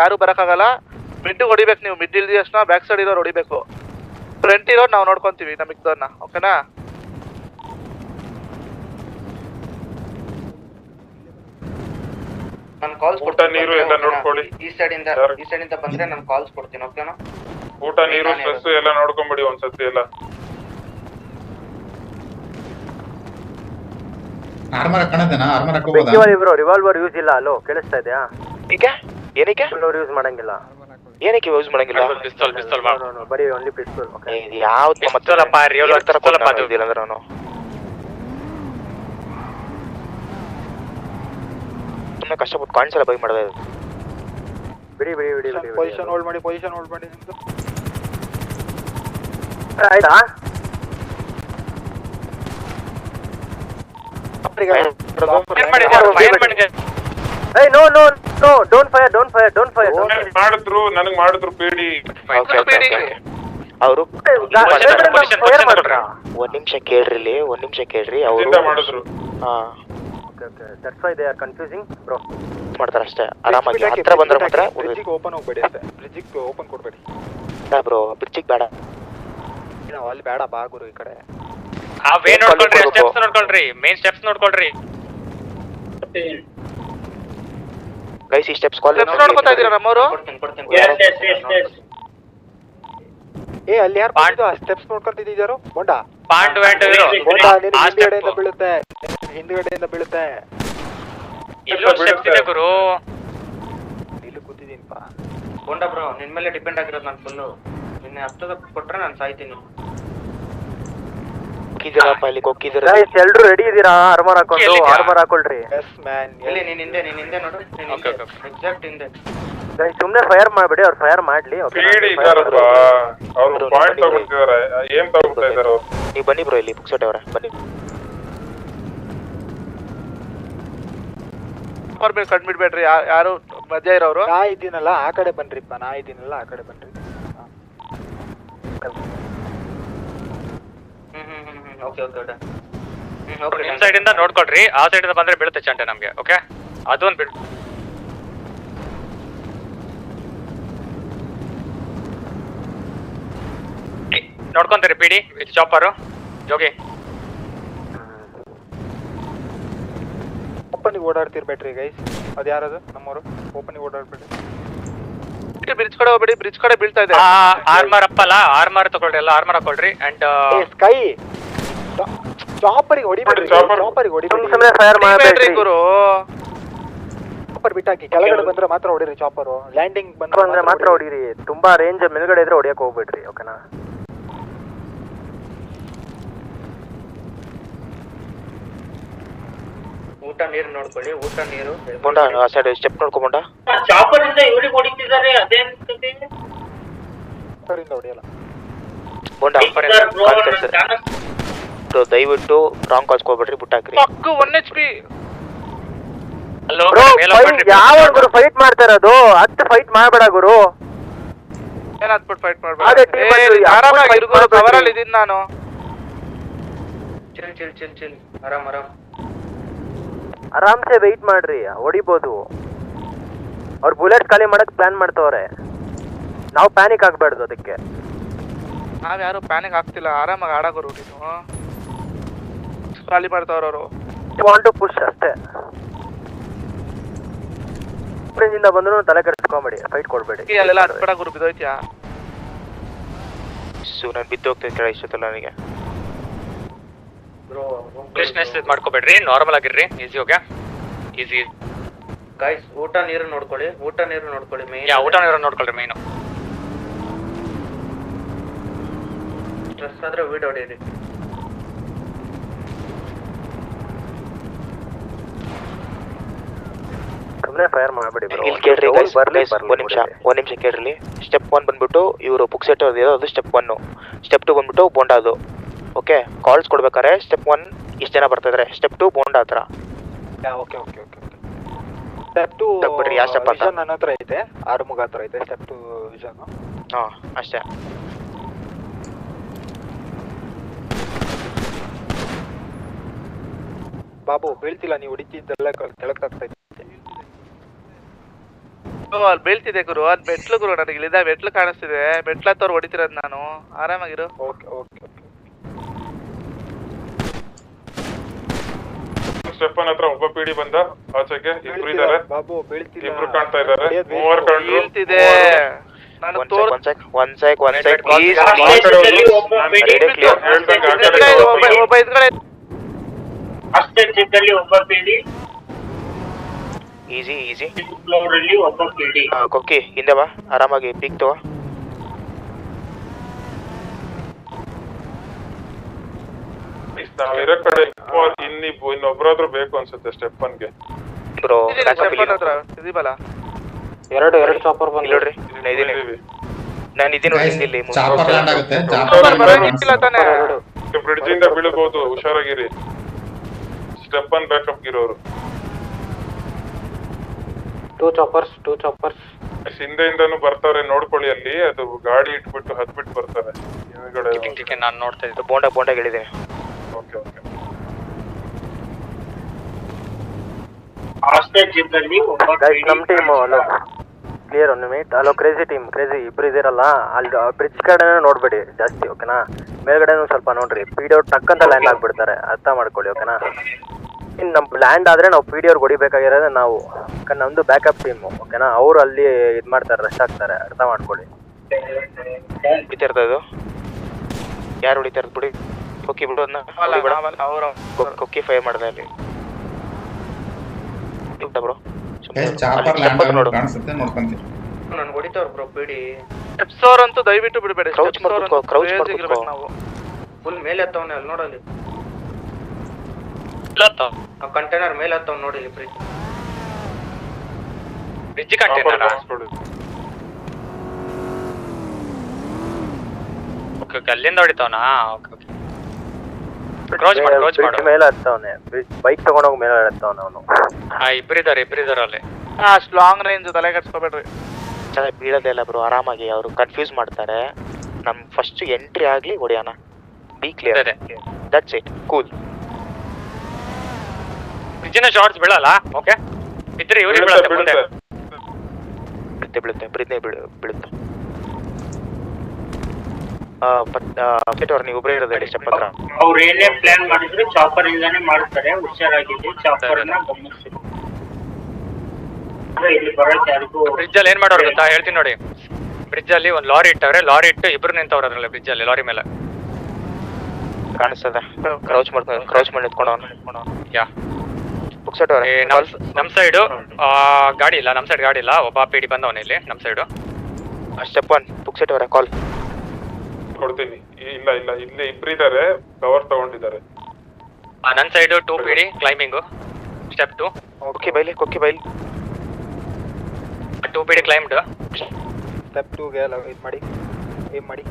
ಯಾರು ಬರೋಕ್ಕಾಗಲ್ಲ. ಮಿಡ್ ಹೊಡಿಬೇಕು ನೀವು. ಮಿಡ್ ಇಲ್ದಿ ಅಷ್ಟನ್ನ ಬ್ಯಾಕ್ ಸೈಡ್ ಇರೋರು ಹೊಡಿಬೇಕು. ಫ್ರಂಟ್ ಇರೋರು ನಾವು ನೋಡ್ಕೊಂತೀವಿ ನಮಗೆ ದೋರ್ನ. ಓಕೆನಾ? ನಾನು ಕಾಲ್ಸ್ ಕೊಡ್ತೀನಿ. ನೀರು ಎಲ್ಲ ನೋಡ್ಕೊಳ್ಳಿ. ಈ ಸೈಡ್ ಇಂದ ಬಂದ್ರೆ ನಾನು ಕಾಲ್ಸ್ ಕೊಡ್ತೀನಿ. ಓಕೆನಾ? ಊಟ ನೀರು ಸ್ಟ್ರೆಸ್ ಎಲ್ಲ ನೋಡ್ಕೊಂಬಿಡಿ ಒಂದ್ಸತಿ ಎಲ್ಲ. ಆರ್ಮರ್ ಹಾಕೋಣದೇನಾ? ಆರ್ಮರ್ ಹಾಕೋಬೋದಾ? ಬ್ರೋ ರಿವಾಲ್ವರ್ ಯೂಸ್ ಇಲ್ಲ. ಅಲೋ ಕೇಳಿಸ್ತಾ ಇದೆಯಾ? ಏನಕ್ಕೆ ಯೂಸ್ ಮಾಡಂಗಿಲ್ಲ. ಏನಕ್ಕೆ ಯೂಸ್ ಮಾಡಂಗಿಲ್ಲ? ಪಿಸ್ತೂಲ್ ಬರೀ ಓನ್ಲಿ ಪಿಸ್ತೂಲ್. ಓಕೆ. ಯಾವ್ದು ಪಿಸ್ತೂಲಪ್ಪ ರಿವಾಲ್ವರ್ ತರ ಕೊಡ್ತಿಲ್ಲ ಅಂದ್ರೆ ನಾನು ಸುಮ್ಮನೆ ಕಷ್ಟಪಟ್ಟು ಕಾಯಿನ್ಸ್ ಎಲ್ಲ ಬೈ ಮಾಡಿದೆ. ಬಿಡಿ ಪೊಸಿಷನ್ ಹೋಲ್ಡ್ ಮಾಡಿ ಆಯ್ತಾ? ಏಯ್ ನೋ ಡೋಂಟ್ ಫೈರ್. ಮಾಡಿದ್ರು ಬೇಡಿ. ಅವರು ಫೈರ್ ಒಂದ್ ನಿಮಿಷ ಕೇಳ್ರಿ ಅವರು ಮಾಡಿದ್ರು. That's why they are confusing bro. ಮಾಡ್ತಾರ ಅಷ್ಟೇ. ಆರಾಮಾಗಿ ಹತ್ರ ಬಂದ್ರೆ ಮಾತ್ರ ಬ್ರಿಡ್ಜಿಗೆ ಓಪನ್ ಹೋಗ್ಬೇಡಿ ಅಷ್ಟೇ. ಬ್ರಿಡ್ಜಿಗೆ ಓಪನ್ ಕೊಡ್ಬೇಡಿ ಬ್ರೋ. ಬ್ರಿಡ್ಜಿಗೆ ಬೇಡ. ಅಲ್ಲಿ ಬೇಡ ಬಾಗುರು ಈ ಕಡೆ. ಆ ವೇ ನೋಡ್ಕೊಳ್ರಿ, ಸ್ಟೆಪ್ಸ್ ನೋಡ್ಕೊಳ್ರಿ, ಮೇನ್ ಸ್ಟೆಪ್ಸ್ ನೋಡ್ಕೊಳ್ರಿ. ಗೈಸ್ ಈ ಸ್ಟೆಪ್ಸ್ ಕಾಲ್ ನೋಡ್ಕೊತಾ ಇದೀರಾ ನಮ್ಮವರು? ಏ ಅಲ್ಲಿ ಯಾರು ಪಾಂಡು ಆ ಸ್ಟೆಪ್ಸ್ ನೋಡ್ಕೊಂತಿದ್ದೀರೋ? ಬೋಂಡಾ ಪಾಂಡು ವ್ಯಾಂಡ್ ಬೋಂಡಾ ನಿನ್ನ ಹಿಂದ್ಗಡೆಯಿಂದ ಬೀಳುತ್ತೆ. ಇಲ್ಲೋ ಸ್ಟೆಪ್ಸ್ ಇದೆ ಗುರು. ಇಲ್ಲಿ ಕೂತಿದ್ದೀನಿಪ್ಪ. ಬೋಂಡಾ ಬ್ರೋ ನಿನ್ ಮೇಲೆ ಡಿಪೆಂಡ್ ಆಗಿರೋದು ನಾನು ಫುಲ್ಲು. ನಿನ್ನೆ ಹತ್ತದ ಕೊಟ್ರೆ ನಾನು ಸಾಯ್ತೀನಿ. ಹೋಗಿದ್ದೀರಾ? ಎಲ್ರು ರೆಡಿ ಇದೀರಾ? ಆರ್ಮರ್ ಹಾಕೊಳ್ರಿ. Yes man. ಎಲ್ಲಿ ನೀನ್ ಹಿಂದೆ ನೋಡು. ಎಕ್ಸಾಕ್ಟ್ ಹಿಂದೆ. ಸುಮ್ನೆ ಫೈರ್ ಮಾಡ್ಬೇಡಿ, ಅವ್ರು ಫೈರ್ ಮಾಡ್ಲಿ. ನೀವು ಬನ್ನಿ ಬ್ರೋ, ಇಲ್ಲಿ ಬುಕ್ಸೆಟ್ ಅವರ ಬನ್ನಿ. ಕಣ್ಬಿಡ್ಬೇಡ್ರಿ ಯಾರು ಮಧ್ಯ ಇರೋರು. ನಾ ಇದ್ದೀನಲ್ಲ ಆ ಕಡೆ ಬನ್ರಿಪ್ಪ. ಓಕೆ ನಿಮ್ ಸೈಡ್ ಇಂದ ನೋಡ್ಕೊಳ್ರಿ. ಆ ಸೈಡ್ ಇಂದ ಬಂದ್ರೆ ಬೀಳುತ್ತೆ ಚಂಟೆ ನಮ್ಗೆ. ಓಕೆ ಅದೊಂದು ಬಿಡ್. ನೋಡ್ಕೊಂತೀರಿ ಪಿಡಿ ವಿತ್ ಚಾಪರು ಜೋಗಿ. ಓಪನಿಗೆ ಓಡಾಡ್ತಿರ್ಬೇಡ್ರಿ ಗೈಸ್. ಅದು ಯಾರದು? ನಮ್ಮವರು. ಓಪನಿಗೆ ಓಡಾಡ್ಬೇಡ್ರಿ. ಬ್ರಿಡ್ಜ್ ಕಡೆ ಹೋಗ್ಬೇಡಿ, ಬ್ರಿಡ್ಜ್ ಕಡೆ ಬೀಳ್ತಾ ಇದೆ. ಆರ್ಮರ್ ಅಪ್ಪಲ್ಲ, ಆರ್ಮರ್ ತಗೊಳ್ರಿ, ಎಲ್ಲ ಆರ್ಮರ್ ಹಾಕೊಳ್ರಿ. ಅಂಡ್ ಸ್ಕೈ ಚಾಪರಿಗೆ ಹೊಡಿಬೇಡ್ರಿ. ಸುಮ್ನೆ ಫೈರ್ ಮಾಡ್ಬೇಡ್ರಿ ಗುರು. ಚಾಪರ್ ಬಿಟ್ಟಾಕಿ. ಕೆಳಗಡೆ ಬಂದ್ರೆ ಮಾತ್ರ ಹೊಡಿರಿ ಚಾಪರು. ಲ್ಯಾಂಡಿಂಗ್ ಬಂದ್ರೆ ಮಾತ್ರ ಹೊಡಿರಿ. ತುಂಬಾ ರೇಂಜ್ ಮೇಲ್ಗಡೆ ಇದ್ರೆ ಹೊಡಿಯಕ್ ಹೋಗ್ಬೇಡ್ರಿ. ಓಕೆನಾ? ಊಟ ನೀರು ನೋಡ್ಕೊಳ್ಳಿ. ಊಟ ನೀರು ಬೋಂಡಾ ಆ ಸೈಡ್ ಸ್ಟೆಪ್ ನೋಡ್ಕೊಂಡ. ಚಾಪರ್ ಇಂದ ಇವ್ರಿಗೆ ಹೊಡಿತಿದ್ದಾರೆ. ಅದೇನ್ ಹೊಡಿಯಲ್ಲ ಬೋಂಡಾ. ದಯವಿಟ್ಟು ರಾಂಗ್ ಕಾಲ್ಸ್ ಹೋಗ್ಬೇಡ್ರಿ. ಬುಟ್ಟಾಕ್ರಿ. 1 HP. ಯಾವ ಗುರು ಫೈಟ್ ಮಾಡ್ತಾ ಇರೋದು? ಹತ್ತು ಫೈಟ್ ಮಾಡ್ಬೇಡ ಗುರು. ಏನ್ ಹತ್ಬಿಟ್ಟು ಫೈಟ್ ಮಾಡ್ಬೇಡ. ಆರಾಮಾಗಿ ಕವರಲ್ಲಿ ಇದೀನಿ ನಾನು. ಚಿಲ್ ಆರಾಮ್ ಆರಾಮ್ಸೆ ವೆಯ್ಟ್ ಮಾಡ್ರಿ, ಹೊಡಿಬೋದು. ಅವ್ರು ಬುಲೆಟ್ ಖಾಲಿ ಮಾಡಕ್ ಪ್ಲಾನ್ ಮಾಡ್ತವ್ರೆ. ನಾವು ಪ್ಯಾನಿಕ್ ಆಗ್ಬಾರ್ದು ಅದಕ್ಕೆ. ನಾವ್ ಯಾರು ಪ್ಯಾನಿಕ್ ಆಗ್ತಿಲ್ಲ. ಆರಾಮಾಗಿ ಆಡೋರು. ನೀನು ಖಾಲಿ ಮಾಡ್ತಾವ್ರವ್ರು. ವಾಂಟ್ ಟು ಪುಷ್ ಅಷ್ಟೇ. ಇಂದ ಬಂದ್ರು ತಲೆ ಕೆಡಿಸ್ಕೊಂಬೇಡಿ, ಫೈಟ್ ಕೊಡ್ಬೇಡಿ. ಅಲ್ಲೆಲ್ಲ ಹತ್ಬೇಡ ಗುರು. ಬಿದ್ದೋಯ್ತಿಯಾ? ನಾನು ಬಿದ್ದೋಗ್ತೇನೆ ಕೇಳ ಇಷ್ಟೊತ್ತಲ್ಲ ನನಗೆ. ಫ್ರೆಶ್ನೆಸ್ ಮಾಡ್ಕೋಬೇಡ್ರಿ, ನಾರ್ಮಲ್ ಆಗಿರ್ರಿ. ಈಸಿ. Okay easy guys. ಊಟ ನೀರು ನೋಡ್ಕೊಳ್ಳಿ. ಮೇನ್ ಊಟ ನೀರು ನೋಡ್ಕೊಳ್ರಿ. ಮೇನು ಸ್ಟ್ರೆಸ್ ಆದ್ರೆ ವೀಡ್ ಹೊಡೀರಿ. ಸುಮ್ಮನೆ ಫೈರ್ ಮಾಡಬೇಡಿ ಬ್ರೋ. ಇಲ್ಲಿ ಕೇಳ್ರಿ ಗೈಸ್, ಒಂದ್ ನಿಮಿಷ ಕೇಳ್ರಿ. ಸ್ಟೆಪ್ 1 ಬಂದ್ಬಿಟ್ಟು ಇವರು ಬುಕ್ ಸೆಟ್ ಅದು ಸ್ಟೆಪ್ 1. ಸ್ಟೆಪ್ 2 ಬಂದ್ಬಿಟ್ಟು ಬೋಂಡಾ ಅದು. ಓಕೆ ಕಾಲ್ಸ್ ಕೊಡ್ಬೇಕಾರೆ ಸ್ಟೆಪ್ 1 ಇಷ್ಟು ಜನ ಬರ್ತಾ ಇದಾರೆ. ಸ್ಟೆಪ್ 2 ಬೋಂಡಾ ಹತ್ರ. ಓಕೆ ಸ್ಟೆಪ್ 2 ಯಾವ ಸ್ಟೆಪ್ ಅಂತ ನನ್ನ ಹತ್ರ ಐತೆ. ಆರುಮುಗ ಹತ್ರ ಐತೆ ಸ್ಟೆಪ್ 2 ವಿಷನ್. ಅಷ್ಟೇ. ಬಾಬು ಬೀಳ್ತಿಲ್ಲ. ನೀವು ಹೊಡಿತಿದ್ದೆಲ್ಲ ಕೆಳಕ್ ಆಗ್ತಾ ಇತ್ತು. ಅಲ್ಲಿ ಬೀಳ್ತಿದೆ ಗುರು, ಅದು ಮೆಟ್ಲು ಗುರು, ನನಗೆ ಇಲ್ಲಿಂದ ಮೆಟ್ಲು ಕಾಣಿಸ್ತಿದೆ, ಮೆಟ್ಲತ್ತವ್ರು ಹೊಡಿತಿರೋದು ನಾನು, ಆರಾಮಾಗಿರು. Okay okay okay. ಸ್ಟೆಪ್ಪನ್ ಹತ್ರ ಒಬ್ಬ ಪಿಡಿ ಬಂದ ಆಚೆಗೆ, ಇಬ್ರು ಇದಾರೆ, ಬಾಬು ಬೀಳ್ತಿಲ್ಲ. ಇಬ್ರು ಕಾಣ್ತಾ ಇದಾರೆ, ಮೂವರು ಕಂಡ್ರು. ಬೀಳ್ತಿದೆ ನಾನು ತೋರ್ ಒನ್ ಸೈಕ್ ಹೇಳ್ದಂಗೆ ಒಬ್ಬ ಇದ್ಗಡೆ ಈಸಿ ಕೊಕ್ಕಿ ಹಿಂದೆ ಬಾ, ಆರಾಮಾಗಿ ಪೀಕ್ ತಗೋ. ನಾವಿರೋ ಕಡೆ ಇನ್ನೊಬ್ರಾದ್ರೂ ಬೇಕು ಅನ್ಸುತ್ತೆ ಸ್ಟೆಪ್ಪನ್ಗೆ. ಬ್ರೋ ಹತ್ರ ಇದೀವಲ್ಲ, ಎರಡು ಚಾಪರ್ ಬಂದು ನೋಡ್ರಿ, ನಾನು ಇದೀನಿ ಇಲ್ಲಿ ಚಾಪರ್ ಲ್ಯಾಂಡ್ ಆಗುತ್ತೆ. ಬರಂಗಿಲ್ಲ ತಾನೆ. ಬ್ರಿಡ್ಜ್ ಇಂದ ಬೀಳಬಹುದು, ಹುಷಾರಾಗಿರಿ. ಸ್ಟೆಪ್ಪನ್ ಬ್ಯಾಕಪ್ ಇರೋರು. ಟೂ ಚಾಪರ್ಸ್ ಹಿಂದೆಯಿಂದನೂ ಬರ್ತಾರೆ, ನೋಡ್ಕೊಳ್ಳಿ ಅಲ್ಲಿ. ಅದು ಗಾಡಿ ಇಟ್ಬಿಟ್ಟು ಹತ್ಬಿಟ್ಟು ಬರ್ತಾರೆ. ನಾನು ನೋಡ್ತಾ ಇದ್ದೆ. ಬೋಂಡ ಹೇಳಿದ್ದೀನಿ. Okay okay. ನಮ್ಮ ಟೀಮ್ ಹಲೋ ಕ್ಲಿಯರ್ ಒಂದು minute. Hello crazy team, crazy ಇಬ್ರು ಇದ್ದೀರಲ್ಲ, ಅಲ್ಲಿ ಬ್ರಿಡ್ಜ್ ಕಡೆನೇ ನೋಡ್ಬೇಡಿ ಜಾಸ್ತಿ, ಓಕೆನಾ? ಮೇಲ್ಗಡೆನೂ ಸ್ವಲ್ಪ ನೋಡ್ರಿ, ಪಿ ಡಿ ಅವ್ರು ಟಕ್ಕಂತ ಲ್ಯಾಂಡ್ ಆಗ್ಬಿಡ್ತಾರೆ, ಅರ್ಥ ಮಾಡ್ಕೊಳ್ಳಿ, ಓಕೆನಾ? ಇನ್ನು ನಮ್ಮ ಲ್ಯಾಂಡ್ ಆದರೆ ನಾವು ಪಿ ಡಿ ಅವ್ರಿಗೆ ಹೊಡಿಬೇಕಾಗಿರೋದೇ ನಾವು, ಯಾಕಂದ್ರೆ ನಮ್ಮದು ಬ್ಯಾಕಪ್ ಟೀಮು, ಓಕೆನಾ? ಅವರು ಅಲ್ಲಿ ಇದು ಮಾಡ್ತಾರೆ, ರಶ್ ಆಗ್ತಾರೆ, ಅರ್ಥ ಮಾಡ್ಕೊಳ್ಳಿ. ಹೊಡಿತಿರ್ತದು ಯಾರು ಹೊಡಿತಾರ ಬಿಡಿ, ಕೊಕ್ಕಿ ಬಿಡೋದನ್ನ ಕೊಕ್ಕಿ ಫೈರ್ ಮಾಡಿದೆ ಅಲ್ಲಿ ಬ್ರೋ. ಚಾಪರ್ ಲ್ಯಾಂಡ್ ಆಗೋದು ಕಾಣಿಸುತ್ತೆ, ನೋಡ್ಕೊಂತೀವಿ. ನಾನು ಹೊಡಿತವ್ರು ಬ್ರೋ ಬಿಡಿ. ಸ್ಟೆಪ್ಸ್ ಅವ್ರಂತೂ ದಯವಿಟ್ಟು ಬಿಡಬೇಡಿ. ಕ್ರೌಚ್ ಮಾಡ್ಕೋ. ನಾವು ಫುಲ್ ಮೇಲೆ ಹತ್ತವನೆ, ಅಲ್ಲಿ ನೋಡಲ್ಲಿ ಕಂಟೈನರ್ ಮೇಲೆ ಹತ್ತವ್ ನೋಡಿ, ಬ್ರಿಡ್ಜ್ ಕಂಟೈನರ್. ಓಕೆ ಅಲ್ಲಿಂದ ಹೊಡಿತಾವನಾ? Okay okay. ಕ್ರೋಚ್ ಮಾಡು. ಮೇಲೆ ಹತ್ತವನೆ, ಬೈಕ್ ತಗೊಂಡೋಗಿ ಮೇಲೆ ಹತ್ತವನೆ ಅವನು. ಇಬ್ರಿದಾರೆ ಅಲ್ಲಿ. ಅಷ್ಟು ಲಾಂಗ್ ರೇಂಜ್ ತಲೆ ಕಟ್ಸ್ಕೊಬೇಡ್ರಿ. ಚೆನ್ನಾಗಿ ಬೀಳೋದೆಲ್ಲ ಬ್ರೋ, ಆರಾಮಾಗಿ ಅವರು ಕನ್ಫ್ಯೂಸ್ ಮಾಡ್ತಾರೆ. ನಮ್ ಫಸ್ಟ್ ಎಂಟ್ರಿ ಆಗ್ಲಿ ಹೊಡಿಯೋಣ, be clear, that's it, cool. ಬ್ರಿಡ್ಜಿನ ಶಾರ್ಟ್ಸ್ ಬೀಳಲ್ಲ, ಓಕೆ? ಇದ್ರೆ ಇವ್ರಿಗೆ ಬೀಳುತ್ತೆ ಮುಂದೆ. ಬೀಳುತ್ತೆ. ನೀವು ಒಬ್ಬರೇ ಇರೋದು ಸ್ಟೆಪ್ ಹತ್ರ. ಅವ್ರು ಏನೇ ಪ್ಲಾನ್ ಮಾಡಿದ್ರು ಚಾಪರ್ ಇಂದಾನೆ ಮಾಡ್ತಾರೆ, ಹುಷಾರಾಗಿದ್ದು ಚಾಪರ್ನ ಗಮನಿಸಿ. ಇಲ್ಲಿ ಬರೋಕೆ ಯಾರಿಗೂ ಬ್ರಿಡ್ಜ್ ಅಲ್ಲಿ ಏನ್ ಮಾಡೋರು ಗೊತ್ತಾ? ಹೇಳ್ತೀನಿ ನೋಡಿ. ಬ್ರಿಡ್ಜ್ ಅಲ್ಲಿ ಒಂದು ಲಾರಿ ಇಟ್ಟವ್ರೆ, ಲಾರಿ ಇಟ್ಟು ಇಬ್ರು ನಿಂತವ್ರ ಅದ್ರಲ್ಲಿ ಬ್ರಿಡ್ಜ್ ಅಲ್ಲಿ, ಲಾರಿ ಮೇಲೆ ಕಾಣಿಸ್ತದ. ಕ್ರೌಚ್ ಮಾಡಿ ನಿಂತ್ಕೊಂಡು ಯಾ ಬುಕ್ಸೆಟ್ ಅವ್ರೆ. ನಮ್ ಸೈಡು ಗಾಡಿ ಇಲ್ಲ, ನಮ್ ಸೈಡ್ ಗಾಡಿ ಇಲ್ಲ. ಒಬ್ಬ ಪಿ ಡಿ ಬಂದವನ ಇಲ್ಲಿ ನಮ್ ಸೈಡು. ಸ್ಟೆಪ್ 1 ಬುಕ್ಸೆಟ್ ಅವರ ಕಾಲ್ ಕೊಡ್ತೀನಿ. ಇಲ್ಲ ಇಲ್ಲಿ ಇಬ್ರಿದ್ದಾರೆ, ಕವರ್ ತಗೊಂಡಿದ್ದಾರೆ. ನನ್ side 2 P D climbing, step 2. ಕೊಕ್ಕಿ ಬೈಲಿ 2 ಪಿ ಡಿ ಕ್ಲೈಮ್ಡ್. ಸ್ಟೆಪ್ 2ಗೆ ಇದು ಮಾಡಿ, ಏಮ್ ಮಾಡಿ.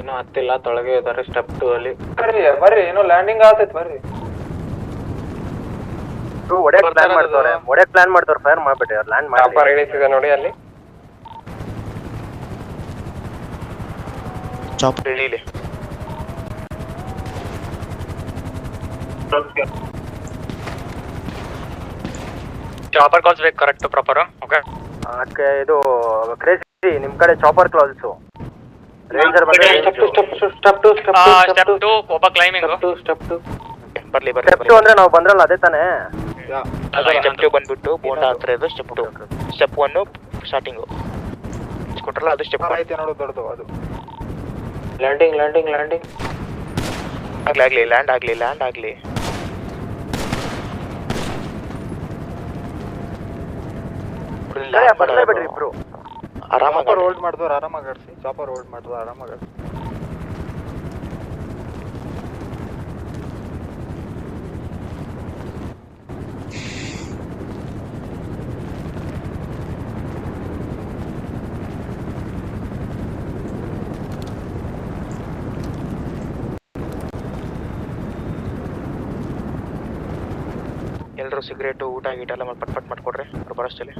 ಇನ್ನೂ ಹತ್ತಿಲ್ಲ, ತೊಳಗೆ ಇದ್ದಾರೆ ಸ್ಟೆಪ್ 2 ಅಲ್ಲಿ. ಬರ್ರಿ ಏನೋ ಲ್ಯಾಂಡಿಂಗ್ ಆಗ್ತೈತೆ, ಬರ್ರಿ. ಒಡೆಯಕ್ ಪ್ಲಾನ್ ಮಾಡ್ತಾರೆ, ಫೈರ್ ಮಾಡ್ಬಿಟ್ಟು ಅವ್ರು ಲ್ಯಾಂಡ್ ಮಾಡಿ. ಇಳಿತಿದೆ ನೋಡಿ ಅಲ್ಲಿ. ಚಾಪ್ ಇಳಿಲಿ. ಚಾಪರ್ ಕಾಲ್ಸ್ ಬೇಕು ಕರೆಕ್ಟ್ ಪ್ರಾಪರ್, ಓಕೆ? ಅದಕ್ಕೆ ಇದು ಕ್ರೇಜಿ, ನಿಮ್ ಕಡೆ ಚಾಪರ್ ಕ್ಲಾಲ್ಸು ರೇಂಜರ್ ಬಂದ್ರೆ ಸ್ಟೆಪ್ 2 ಒಬ್ಬ ಕ್ಲೈಂಬಿಂಗು. ಬರ್ಲಿ ಸ್ಟೆಪ್ 2 ಅಂದ್ರೆ ನಾವು ಬಂದ್ರಲ್ಲ ಅದೇ ತಾನೇ? ಸ್ಟೆಪ್ 2 ಬಂದ್ಬಿಟ್ಟು ಬೋಂಡ ಹತ್ರ ಇದು ಸ್ಟೆಪ್ 2. ಸ್ಟೆಪ್ 1 ಸ್ಟಾರ್ಟಿಂಗು ಕೊಟ್ರಲ್ಲ, ಅದು ಸ್ಟೆಪ್ 1 ಐತೆ ನೋಡು, ದೊಡ್ಡದು ಅದು. ಲ್ಯಾಂಡಿಂಗ್ ಆಗ್ಲಿ ಲ್ಯಾಂಡ್ ಆಗ್ಲಿ. ಬರ್ಲೇಬೇಡ್ರಿ ಇಬ್ರು. ಆರಾಮಾಗಿ ಚಾಪರ್ ಹೋಲ್ಡ್ ಮಾಡಿದವ್ರು ಆರಾಮಾಗಿ ಆಡ್ಸಿ. ಚಾಪರ್ ಹೋಲ್ಡ್ ಮಾಡಿದ್ರು ಆರಾಮಾಗಿ ಆಡ್ಸಿ. ಎಲ್ಲರೂ ಸಿಗರೇಟು ಊಟ ಗೀಟ ಎಲ್ಲ ಪಟ್ ಮಾಡ್ಕೊಡ್ರಿ ಅವ್ರು ಬರೋಷ್ಟಲ್ಲಿ.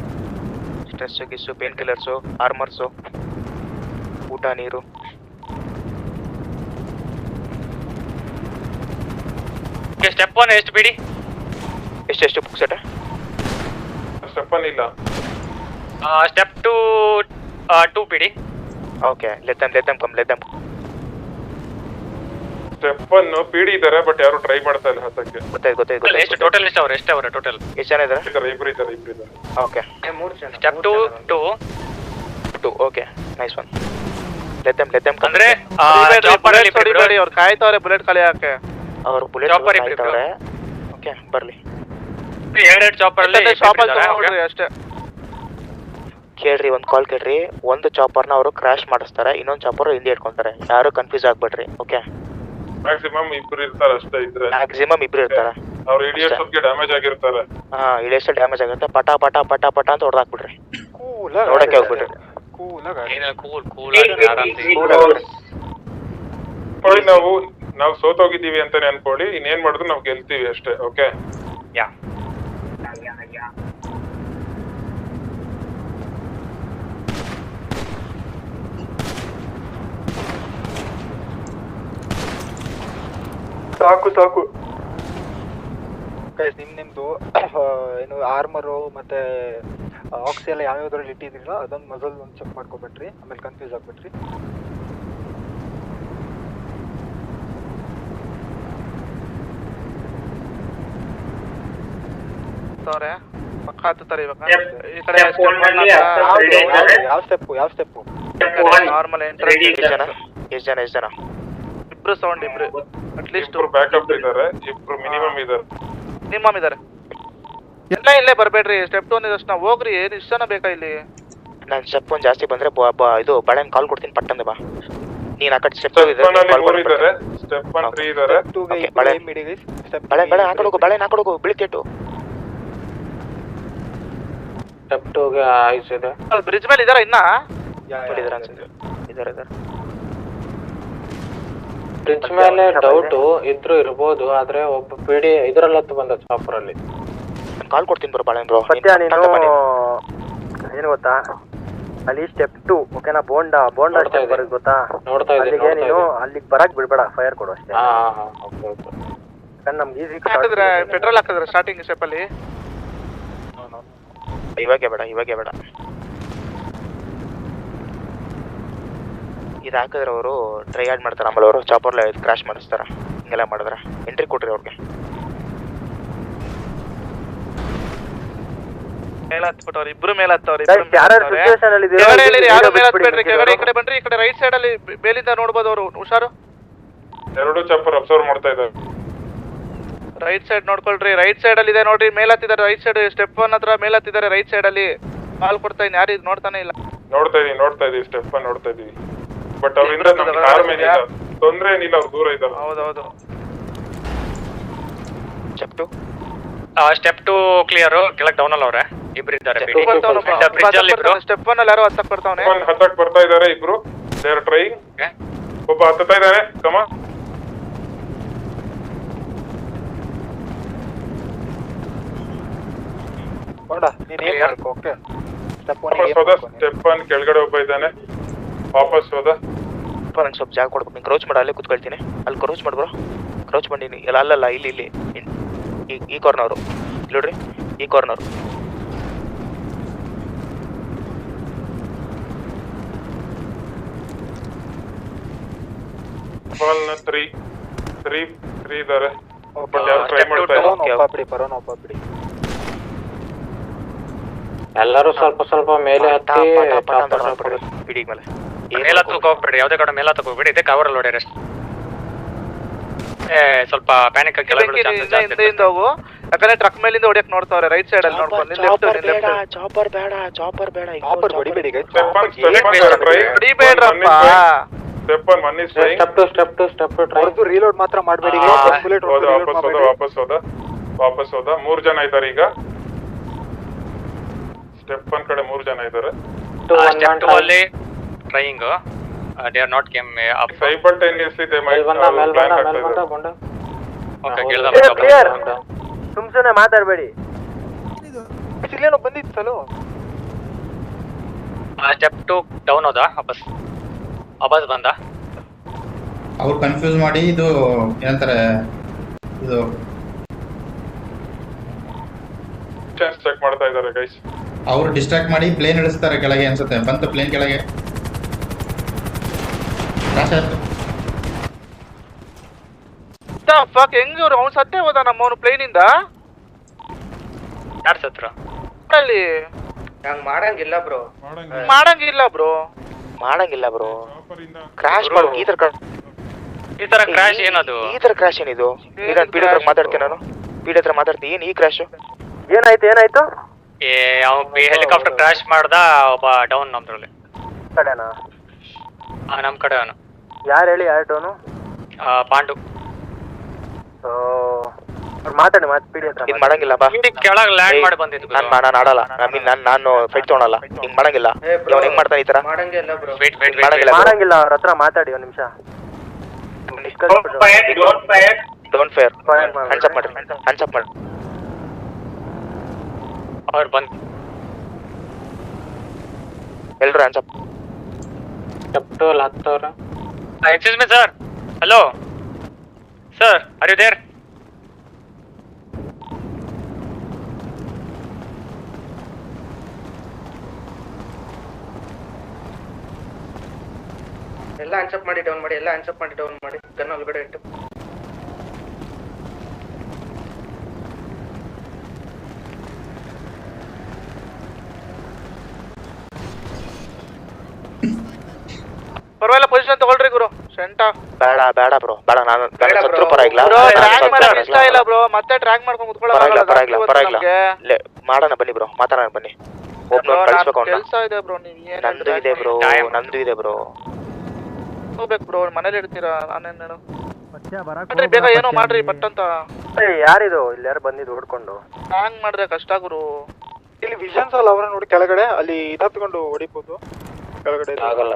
ಸ್ಟ್ರೆಸ್ಸು ಗಿಸ್ಸು ಪೇನ್ ಕಿಲ್ಲರ್ಸು ಆರ್ಮರ್ಸು ಊಟ ನೀರು ಸ್ಟೆಪ್ 1 ಎಷ್ಟು ಬಿಡಿ? ಎಷ್ಟು ಬುಕ್ ಸೆಟ್? ಸ್ಟೆಪ್ 1 ಇಲ್ಲ. ಸ್ಟೆಪ್ 2 ಬಿಡಿ. Okay let them come. Step 1 ಪಿಡಿ ಇದಾರೆ ಬಟ್ ಯಾರು ಟ್ರೈ ಮಾಡ್ತಾ ಇಲ್ಲ ಹತ್ತಕ್ಕೆ. ಗೊತ್ತಾಯ್ತು. ಎಷ್ಟು ಟೋಟಲ್ ಎಷ್ಟು ಅವರ ಟೋಟಲ್? ಎಷ್ಟು ಜನ ಇದ್ದಾರೆ? ಇಬ್ರು ಇದ್ದಾರೆ. Okay step 2 okay nice one. Let them ಅಂದ್ರೆ ಚಾಪರ್ ಅಲ್ಲಿ ಹೊಡಿಬೇಡಿ, ಅವ್ರು ಕಾಯ್ತವ್ರೆ ಬುಲೆಟ್ ಖಾಲಿ ಹಾಕೆ. ಅವರು ಬುಲೆಟ್ ಚಾಪರ್ ಹಾಕ್ತವ್ರೆ. ಓಕೆ ಬರ್ಲಿ. ಎರಡು ಚಾಪರ್ ಅಲ್ಲಿ ಶಾಪಲ್ಲಿ ತಗೊಂಡ್ರಿ ಅಷ್ಟೇ. ಕೇಳ್ರಿ ಒಂದು ಕಾಲ್ ಕೇಳ್ರಿ. ಒಂದು ಚಾಪರ್ನ ಅವರು ಕ್ರಾಶ್ ಮಾಡಿಸ್ತಾರೆ, ಇನ್ನೊಂದು ಚಾಪರ್ ಹಿಂದೆ ಇಟ್ಕೊಂತಾರೆ. ಯಾರು ಕನ್ಫ್ಯೂಸ್ ಆಗ್ಬೇಡ್ರಿ. ಓಕೆ ಮ್ಯಾಕ್ಸಿಮಮ್ ಇಬ್ರು ಇರ್ತಾರೆ ಅಷ್ಟೇ. ಇದ್ರೆ ಮ್ಯಾಕ್ಸಿಮಮ್ ಇಬ್ರು ಇರ್ತಾರೆ. ಅವ್ರು ಇಡಿಯಟ್ಸ್ ಗೆ ಡ್ಯಾಮೇಜ್ ಆಗಿರ್ತಾರೆ. ಇಳಿಯಷ್ಟು ಡ್ಯಾಮೇಜ್ ಆಗುತ್ತೆ. ಪಟ ಅಂತ ಹೊಡೆದಾಕ್ಬಿಡ್ರಿ. ನೋಡಕ್ಕೆ ಹೋಗ್ಬಿಡ್ರಿ. ಕೂಲ್ ನಾವು ಸೋತೋಗಿದ್ದೀವಿ ಅಂತಾನೆ ಅನ್ಕೊಳ್ಳಿ. ಇನ್ನೇನ್ ಮಾಡಿದ್ರು ನಾವು ಗೆಲ್ತೀವಿ ಅಷ್ಟೇ. ಓಕೆ ಯಾ ಸಾಕು ಗೈಸ್, ನಿಮ್ದು ಏನು ಆರ್ಮರು ಮತ್ತೆ ಆಕ್ಸಿ ಎಲ್ಲ ಯಾವ್ಯಾವ್ದ್ರಲ್ಲಿ ಇಟ್ಟಿದ್ರಿಲ್ಲ ಅದೊಂದು ಮೊದಲು ಒಂದು ಚೆಕ್ ಮಾಡ್ಕೊಬಿಟ್ರಿ, ಆಮೇಲೆ ಕನ್ಫ್ಯೂಸ್ ಆಗ್ಬಿಟ್ರಿ. ಪಕ್ಕ ಹತ್ತುತ್ತಾರೆ ಇವಾಗ. ಈ ಕಡೆ ಯಾವ ಸ್ಟೆಪ್? ನಾರ್ಮಲ್ ಎಷ್ಟು ಜನ? ಇಬ್ರು ಸೌಂಡ್ ಇಬ್ರು ಅಟ್ಲೀಸ್ಟ್ ಇಬ್ರು ಬ್ಯಾಕಪ್ ಇದ್ದಾರೆ. ಇಬ್ರು ಮಿನಿಮಮ್ ಇದ್ದಾರೆ. ಮಿನಿಮಮ್ ಇದಾರೆ. ಎಲ್ಲ ಇಲ್ಲೇ ಬರ್ಬೇಡ್ರಿ. ಸ್ಟೆಪ್ 2 ಇದಷ್ಟು ನಾವು ಹೋಗ್ರಿ. ಏನು ಇಷ್ಟ ಜನ ಬೇಕಾ ಇಲ್ಲಿ? ನಾನು ಸ್ಟೆಪ್ 1 ಜಾಸ್ತಿ ಬಂದ್ರೆ ಇದು ಬಾಳೆನ್ ಕಾಲ್ ಕೊಡ್ತೀನಿ ಪಟ್ಟಂದೆ ಬಾ. ನೀನ್ ಆ ಕಡೆ ಸ್ಟೆಪ್ ಸ್ಟೆಪ್ 1 3 ಇದ್ದಾರೆ. ಬಾಳೆನ್ ಹಾಕೊಡೋಗು ಬೀಳ್ತೇಟು. ಸ್ಟೆಪ್ 2ಗೆ ಐಸ್ ಇದೆ. ಬ್ರಿಡ್ಜ್ ಮೇಲೆ ಇದಾರ ಇನ್ನ? ಇದಾರೆ. ಬ್ರಿಡ್ಜ್ ಮೇಲೆ ಡೌಟ್ ಇದ್ರು ಇರ್ಬೋದು, ಆದ್ರೆ ಒಬ್ಬ ಪಿಡಿ ಇದ್ರಲ್ಲತ್ತು ಬಂದ ಚಾಪರ್ ಅಲ್ಲಿ. ಕಾಲ್ ಕೊಡ್ತೀನಿ ಬ್ರೋ ಬಾಳೆನ್ ಬ್ರೋ. ಸತ್ಯ ನೀನು ಏನು ಗೊತ್ತಾ, ಅಲ್ಲಿ ಸ್ಟೆಪ್ 2 ಓಕೆನಾ, ಬೋಂಡಾ ಸ್ಟೆಪ್ ಬರೋದು ಗೊತ್ತಾ? ನೋಡ್ತಾ ಅಲ್ಲಿಗೆ ನೀನು ಅಲ್ಲಿಗೆ ಬರಕ್ ಬಿಡ್ಬೇಡ, ಫೈರ್ ಕೊಡು ಅಷ್ಟೇ. ನಮ್ಗೆ ಈಸಿ ಹಾಕಿದ್ರೆ ಪೆಟ್ರೋಲ್ ಹಾಕಿದ್ರೆ ಸ್ಟಾರ್ಟಿಂಗ್ ಸ್ಟೆಪ್ ಅಲ್ಲಿ. ಇವಾಗೆ ಬೇಡ. ಇದು ಹಾಕಿದ್ರೆ ಅವರು ಟ್ರೈ ಆಡ್ ಮಾಡ್ತಾರೆ. ಆಮೇಲೆ ಅವರು ಚಾಪರ್ ಕ್ರಾಶ್ ಮಾಡಿಸ್ತಾರ. ಹಿಂಗೆಲ್ಲ ಮಾಡಿದ್ರೆ ಎಂಟ್ರಿ ಕೊಟ್ರಿ ಅವ್ರಿಗೆ. ಮೇಲೆ ಹತ್ಬಿಟ್ಟವ್ರು ಇಬ್ರು. ಮೇಲೆ ಹತ್ತವ್ರು ಯಾರು ಸಿಚುವೇಶನ್ ಅಲ್ಲಿ ಯಾರು ಮೇಲೆ ಹತ್ಬೇಡ್ರಿ. ಕೆಳಗಡೆ ಈ ಕಡೆ ಬನ್ರಿ. ಈ ಕಡೆ ರೈಟ್ ಸೈಡ್ ಅಲ್ಲಿ ಮೇಲಿಂದ ನೋಡ್ಬೋದು ಅವರು. ಹುಷಾರು. ಎರಡು ಚಾಪರ್ ಅಬ್ಸರ್ವ್ ಮಾಡ್ತಾ ಇದ್ದಾರೆ. ರೈಟ್ ಸೈಡ್ ನೋಡ್ಕೊಳ್ರಿ. ರೈಟ್ ಸೈಡ್ ಅಲ್ಲಿ ಇದೆ ನೋಡ್ರಿ. ಮೇಲ್ ಹತ್ತಿದ್ದಾರೆ ರೈಟ್ ಸೈಡ್. ಸ್ಟೆಪ್ 1 ಹತ್ರ ಮೇಲ್ ಹತ್ತಿದ್ದಾರೆ ರೈಟ್ ಸೈಡ್ ಅಲ್ಲಿ. ಕಾಲ್ ಕೊಡ್ತಾ ಇದ್ದೀನಿ. ಯಾರು ನೋಡ್ತಾನೆ ಇಲ್ಲ. ನೋಡ್ತಾ ಇದೀವಿ ಸ್ಟೆಪ್ 1 ನೋಡ್ತಾ ಇದೀವಿ. ಬಟ್ ಅವರಿಂದ ನಮ್ಗೆ ಕಾರ್ ಮೇಲಿಲ್ಲ, ತೊಂದ್ರೆ ಏನಿಲ್ಲ. ಅವ್ರು ದೂರ ಇದ್ದಾರೆ. ಹೌದೌದು. Step 2 clear. ಕೆಳಗೆ ಡೌನ್ ಅಲ್ಲಿ ಅವ್ರೆ ಇಬ್ರು ಇದ್ದಾರೆ. ಬ್ರಿಡ್ಜ್ ಅಲ್ಲಿ ಇಬ್ರು. ಸ್ಟೆಪ್ 1 ಅಲ್ಲಿ ಯಾರೋ ಹತ್ತಕ್ ಬರ್ತಾವನೆ. ಹತ್ತಕ್ ಬರ್ತಾ ಇದ್ದಾರೆ ಇಬ್ರು. They are trying. ಒಬ್ಬ ಹತ್ತಾ ಇದ್ದಾನೆ. ಕಮ ಸ್ಟೆಪ್ 1 ಕೆಳಗಡೆ ಒಬ್ಬ ಇದ್ದಾನೆ. ವಾಪಸ್ ಹೋದ. ನಂಗೆ ಸ್ವಲ್ಪ ಜಾಗ ಕೊಡ್ಬೇಕು. ನೀನು ಕ್ರೌಚ್ ಮಾಡ, ಅಲ್ಲೇ ಕೂತ್ಕೊಳ್ತೀನಿ. ಅಲ್ಲಿ ಕ್ರೌಚ್ ಮಾಡ್ಬ್ರೋ. ಕ್ರೌಚ್ ಮಾಡೀನಿ. ಅಲ್ಲಲ್ಲ ಇಲ್ಲಿ ಈ ಕಾರ್ನರು ನೋಡ್ರಿ. ಈ ಕಾರ್ನರು ಬಾಲ್ ನ 3 ಇದ್ದಾರೆ. ಬಟ್ ಯಾರು ಟ್ರೈ ಮಾಡ್ತಾ ಇಲ್ಲ. ಎಲ್ಲರೂ ಸ್ವಲ್ಪ ಮೇಲೆ ಹತ್ತಿ ಬಿಡಿ ಮೇಲೆ ಮೇಲೆ ಹತ್ತಕ್ಕೆ ಹೋಗ್ಬೇಡಿ. ಯಾವ್ದೇ ಕಡೆ ಮೇಲೆ ಹತ್ತಕ್ಕೆ ಹೋಗ್ಬೇಡಿ. ಇದೆ ಕವರ್ ಅಲ್ಲಿ ಹೊಡೆಯರಿ ಅಷ್ಟೇ. ಸ್ವಲ್ಪ ಪ್ಯಾನಿಕ್ ಆಗಿ ಕೆಳಗೆ ಬೀಳೋ ಚಾನ್ಸಸ್ ಜಾಸ್ತಿ ಇದೆ. ಹಿಂದೆ ಹೋಗು. ಯಾಕಂದ್ರೆ ಟ್ರಕ್ ಮೇಲಿಂದ ಹೊಡಿಯಕ್ ನೋಡ್ತಾವ್ರೆ ರೈಟ್ ಸೈಡ್ ಅಲ್ಲಿ. ನೋಡ್ಕೊಂಡು ಚಾಪರ್ ಬೇಡ. ಹೊಡಿಬೇಡಿ ಹೊಡಿಬೇಡ್ರಪ್ಪ. Step 1 is trying. Step 2 try. Reload ಮಾತ್ರ ಮಾಡಬೇಡಿ. ವಾಪಸ್ ಹೋದ. 3 ಜನ ಇದ್ದಾರೆ ಈಗ. ಸ್ಟೆಪ್ 1 ಕಡೆ 3 ಜನ ಇದ್ದಾರೆ. ಸ್ಟೆಪ್ 2 ಅಲ್ಲಿ trying. They are not came up. Simultaneously they might plan ಆಗ್ತಾ ಇದೆ. ಓಕೆ ಕೇಳ್ದ. ಸುಮ್ಸುನೆ ಮಾತಾಡಬೇಡಿ. ಇಲ್ಲೇನೋ ಬಂದಿತ್ತಲ್ಲೋ. ಸ್ಟೆಪ್ 2 ಡೌನ್ ಹೋದ. ವಾಪಸ್ ಬಂದ. ಅವ್ರು ಕನ್ಫ್ಯೂಸ್ ಮಾಡಿ ಇದು ಏನಂತಾರೆ, ಇದು ಡಿಸ್ಟೆನ್ಸ್ ಚೆಕ್ ಮಾಡ್ತಾ ಇದ್ದಾರೆ ಗೈಸ್. ಅವ್ರು ಡಿಸ್ಟ್ರಾಕ್ಟ್ ಮಾಡಿ ಪ್ಲೇನ್ ಇಳಿಸ್ತಾರೆ ಕೆಳಗೆ ಅನ್ಸುತ್ತೆ. ಬಂತು ಪ್ಲೇನ್ ಕೆಳಗೆ. ಕ್ರಾಶ್ ಆಯ್ತು. ಫಕ್ ಹೆಂಗ್ ಇವ್ರು ಅವ್ನು ಸತ್ತೇ ಹೋದ ನಮ್ಮವನು ಪ್ಲೇನ್ ಇಂದ. ಯಾರು ಸತ್ರ ಅಲ್ಲಿ ಹಂಗ್ ಮಾಡಂಗಿಲ್ಲ ಬ್ರೋ. ಮಾಡಂಗಿಲ್ಲ ಬ್ರೋ. ಮಾಡಂಗಿಲ್ಲ ಬ್ರೋ. ಕ್ರಾಶ್ ಮಾಡ್ಬೇಕು. ಈ ತರ ಕ್ರಾಶ್ ಏನದು? ಈ ತರ ಕ್ರಾಶ್ ಏನಿದು? ಈಗ ಪೀಡಿ ಹತ್ರ ಮಾತಾಡ್ತೀನಿ ನಾನು. ಪೀಡಿ ಹತ್ರ ಮಾತಾಡ್ತೀನಿ. ಏನ್ ಈ ಕ್ರಾಶ್? ಏನಾಯ್ತು? ಏ ಹೆಲಿಕಾಪ್ಟರ್ ಕ್ರಾಶ್ ಮಾಡ್ದ, ಒಬ್ಬ ಡೌನ್ ನಮ್ದ್ರಲ್ಲಿ. ಕಡೆನಾ? ನಮ್ ಕಡೆ ಅವನು. ಯಾರು ಹೇಳಿ, ಯಾರು ಡೌನು? ಪಾಂಡು. ಮಾತಾಡಿ ಪೀಡಿ ಹತ್ರ. ಹಿಂಗ್ ಮಾಡಂಗಿಲ್ಲ ಬಾ. ಕೆಳಗೆ ಲ್ಯಾಂಡ್ ಮಾಡಿ ಬಂದಿದ್ದು. ನಾನು ಆಡಲ್ಲ. ನಾನು ಫೈಟ್ ತಗೊಳಲ್ಲ. ಹಿಂಗ್ ಮಾಡಂಗಿಲ್ಲ. ಅವ್ನು ಹೆಂಗ್ ಮಾಡ್ತಾನೆ ಈ ತರ? ಮಾಡಂಗಿಲ್ಲ. ಅವ್ರ ಹತ್ರ ಮಾತಾಡಿ ಒಂದ್ ನಿಮಿಷ. Don't fair. ಹ್ಯಾಂಡ್ಸ್ ಅಪ್ ಮಾಡಿ. ಅವ್ರು ಬಂದ್ ಎಲ್ರು hands up. Excuse me sir. Hello sir, are you there? ಎಲ್ಲ ಹ್ಯಾಂಡ್ಸ್ ಮಾಡಿ ಡೌನ್ ಮಾಡಿ. ಗನ್ ಒಳಗಡೆ ಇಟ್ಟು. ಪರವಾಗಿಲ್ಲ, ಪೊಸಿಷನ್ ತಗೊಳ್ರಿ ಗುರು. ಸೆಂಟಾ ಬೇಡ ಬ್ರೋ. ನಾನು ಸತ್ರು ಪರವಾಗಿಲ್ಲ. ಇಷ್ಟ ಇಲ್ಲ ಬ್ರೋ. ಮತ್ತೆ ಟ್ರ್ಯಾಕ್ ಮಾಡ್ಕೊಂಡು ಪರವಾಗಿಲ್ಲ. ಮಾಡೋಣ ಬನ್ನಿ ಬ್ರೋ, ಮಾತಾಡೋಣ ಬನ್ನಿ. ಕಳಿಸ್ಬೇಕು ಅವ್ನ. ಕೆಲಸ ಇದೆ ಬ್ರೋ. ನೀವು ನಂದು ಇದೆ ಬ್ರೋ. ಹೋಗ್ಬೇಕು ಬ್ರೋ. ಮನೇಲಿ ಇರ್ತೀರಾ? ನಾನೇನು ಬೇಗ ಏನೋ ಮಾಡ್ರಿ ಪಟ್ಟಂತ. ಯಾರಿದು? ಇಲ್ಲಿ ಯಾರು ಬಂದಿದ್ದು ಹುಡ್ಕೊಂಡು? ಹ್ಯಾಂಗ್ ಮಾಡಿದ್ರೆ ಕಷ್ಟ ಗುರು. ಇಲ್ಲಿ ವಿಷನ್ಸ್ ಅಲ್ಲ, ಅವರ ನೋಡಿ ಕೆಳಗಡೆ ಅಲ್ಲಿ ಇದಪ್ಪಿಕೊಂಡು ಹೊಡಿಬಹುದು. ಕೆಳಗಡೆ ಆಗಲ್ಲ.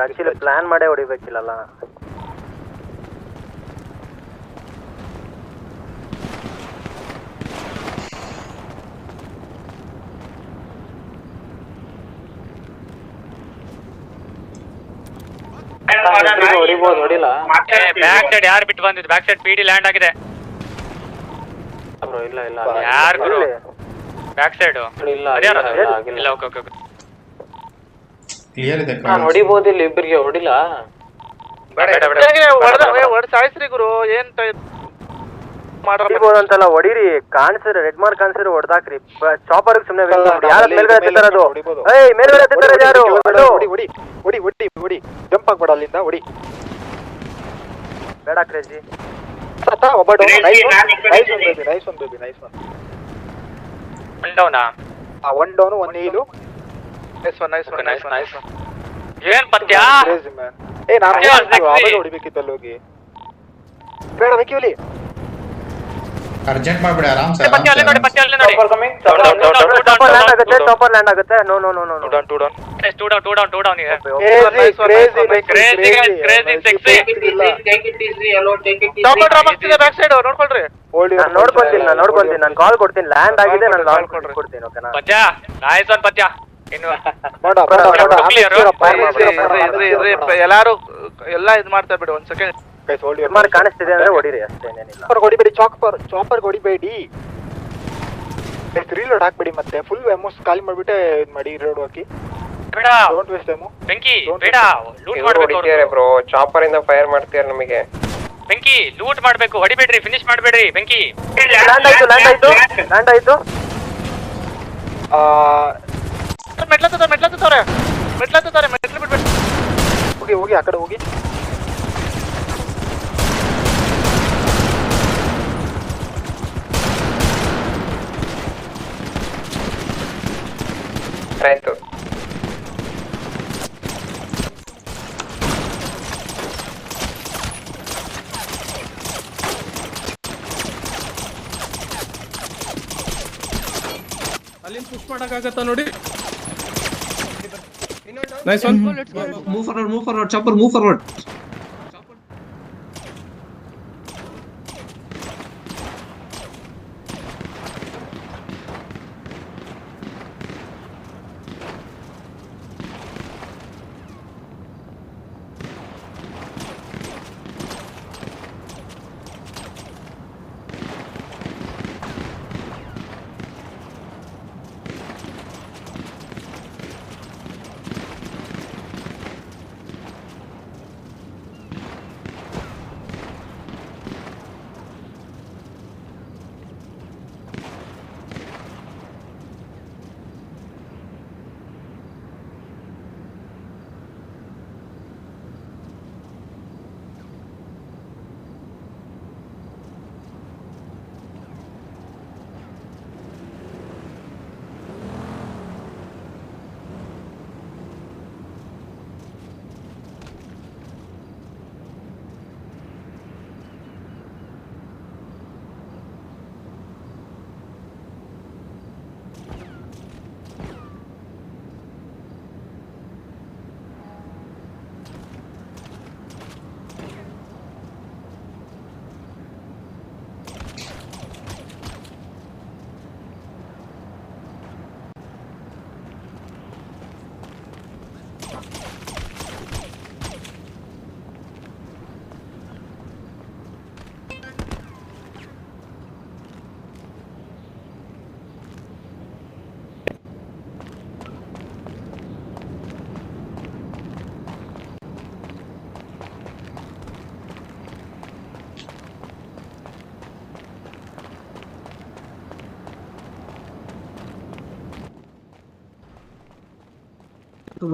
ಆಕ್ಚುಲಿ ಪ್ಲಾನ್ ಮಾಡೇ ಹೊಡಿಬೇಕಿಲ್ಲಲ್ಲ. ಬ್ಯಾಕ್ ಸೈಡ್ ಯಾರು ಬಿಟ್ಟು ಬಂದಿದ್ದು? ಬ್ಯಾಕ್ ಸೈಡ್ ಪಿಡಿ ಲ್ಯಾಂಡ್ ಆಗಿದೆ. ಯಾರು ಗುರು ಬ್ಯಾಕ್ ಸೈಡ್? ಇಲ್ಲ. ಓಕೆ. ಕ್ಲಿಯರ್ ಇದೆ. ಹೊಡಿಬಹುದಿಲ್ಲ, ಇಬ್ಬರಿಗೆ ಹೊಡಿಲ್ಲ. ಸಾಯಿಸ್ರಿ ಗುರು. ಏನ್ ಅಂತಲ್ಲ ಹೊಡೀರಿ. ಕಾಣಿಸಿದ್ರೆ ರೆಡ್ ಮಾರ್ಕ್ ಕಾಣಿಸಿದ್ರೆ ಹೊಡೆದಾಕ್ರಿ. ಚಾಪರ್ ಸುಮ್ನೆ ಯಾರು ಮೇಲ್ಗಡೆ ಹತ್ತಿರೋದು? ಮೇಲ್ಗಡೆ ಹತ್ತಿರೋದು ಯಾರು? ಹೊಡಿ. ಜಂಪ್ ಆಗ್ಬೇಡ ಅಲ್ಲಿಂದ. ಹೊಡಿ. ಬೇಡ ಕ್ರೇಜಿ. ಒಬ್ಬ ನೈಸ್ ಒನ್ ಬೇಬಿ. ಒನ್ ಡೌನಾ? One down, one heal. Nice. ಏನ್ ಪತ್ಯ? ನಾನು ಹೊಡಿಬೇಕಿತ್ತಲ್ಲ ಹೋಗಿ. ಬೇಡ ಬೇಕಿವಲಿ. ಅರ್ಜೆಂಟ್ ಮಾಡ್ಬಿಡಿ. ಆರಾಮ್ ಸರ್. ಪತ್ಯ ಅಲ್ಲಿ ನೋಡಿ. ಟಾಪರ್ ಲ್ಯಾಂಡ್ ಆಗುತ್ತೆ. ನೋ. ಟೂ ಡೌನ್ ಇದೆ. ಬ್ಯಾಕ್ ಸೈಡ್ ನೋಡ್ಕೊಳ್ರಿ. ನಾನು ನೋಡ್ಕೊಂತೀನಿ. ನಾನು ಕಾಲ್ ಕೊಡ್ತೀನಿ. ಲ್ಯಾಂಡ್ ಆಗಿದೆ, ನಾನು ಕಾಲ್ ಕೊಡ್ತೀನಿ. ಓಕೆನಾ? ಪತ್ಯ ನೈಸ್ ಒನ್. ಪತ್ಯ ಇನ್ನು ಎಲ್ಲಾರು ಎಲ್ಲ ಇದ್ ಮಾಡ್ತಾ ಬಿಡಿ. ಒಂದ್ ಸೆಕೆಂಡ್ ಕಾಣಿಸ್ತಿದೆ ಅಂದ್ರೆ ಹೊಡಿರಿ ಅಷ್ಟೇ, ಏನಿಲ್ಲ. ಹೊಡಿಬೇಡಿ. ಚಾಪರ್ ಹೊಡಿಬೇಡಿ. ರೀಲೋಡ್ ಹಾಕ್ಬೇಡಿ. ಮತ್ತೆ ಫುಲ್ ಎಮೋಸ್ ಖಾಲಿ ಮಾಡ್ಬಿಟ್ಟೆ ಇದ್ ಮಾಡಿ. ರೀಲೋಡ್ ಹಾಕಿ. ಬೇಡ ಡೋಂಟ್ ವೇಸ್ಟ್ ಎಮೋ. ಬೆಂಕಿ ಬೇಡ. ಲೂಟ್ ಮಾಡ್ಬೇಕು ಬ್ರೋ. ಚಾಪರ್ ಇಂದ ಫೈರ್ ಮಾಡ್ತೀರ ನಮಗೆ. ಬೆಂಕಿ ಲೂಟ್ ಮಾಡ್ಬೇಕು. ಹೊಡಿಬೇಡ್ರಿ, ಫಿನಿಶ್ ಮಾಡ್ಬೇಡ್ರಿ. ಬೆಂಕಿ ಲ್ಯಾಂಡ್ ಆಯ್ತು. ಮೆಟ್ಲತ್ತವ್ರೆ. ಮೆಟ್ಲು ಬಿಡ್ಬೇಡಿ. ಹೋಗಿ ಆ ಕಡೆ ಹೋಗಿ. ಆಯ್ತು. ಅಲ್ಲಿ ಪುಷ್ ಮಾಡಕ್ಕಾಗತ್ತಾ ನೋಡಿ. Nice one. Move forward. Chopper move forward.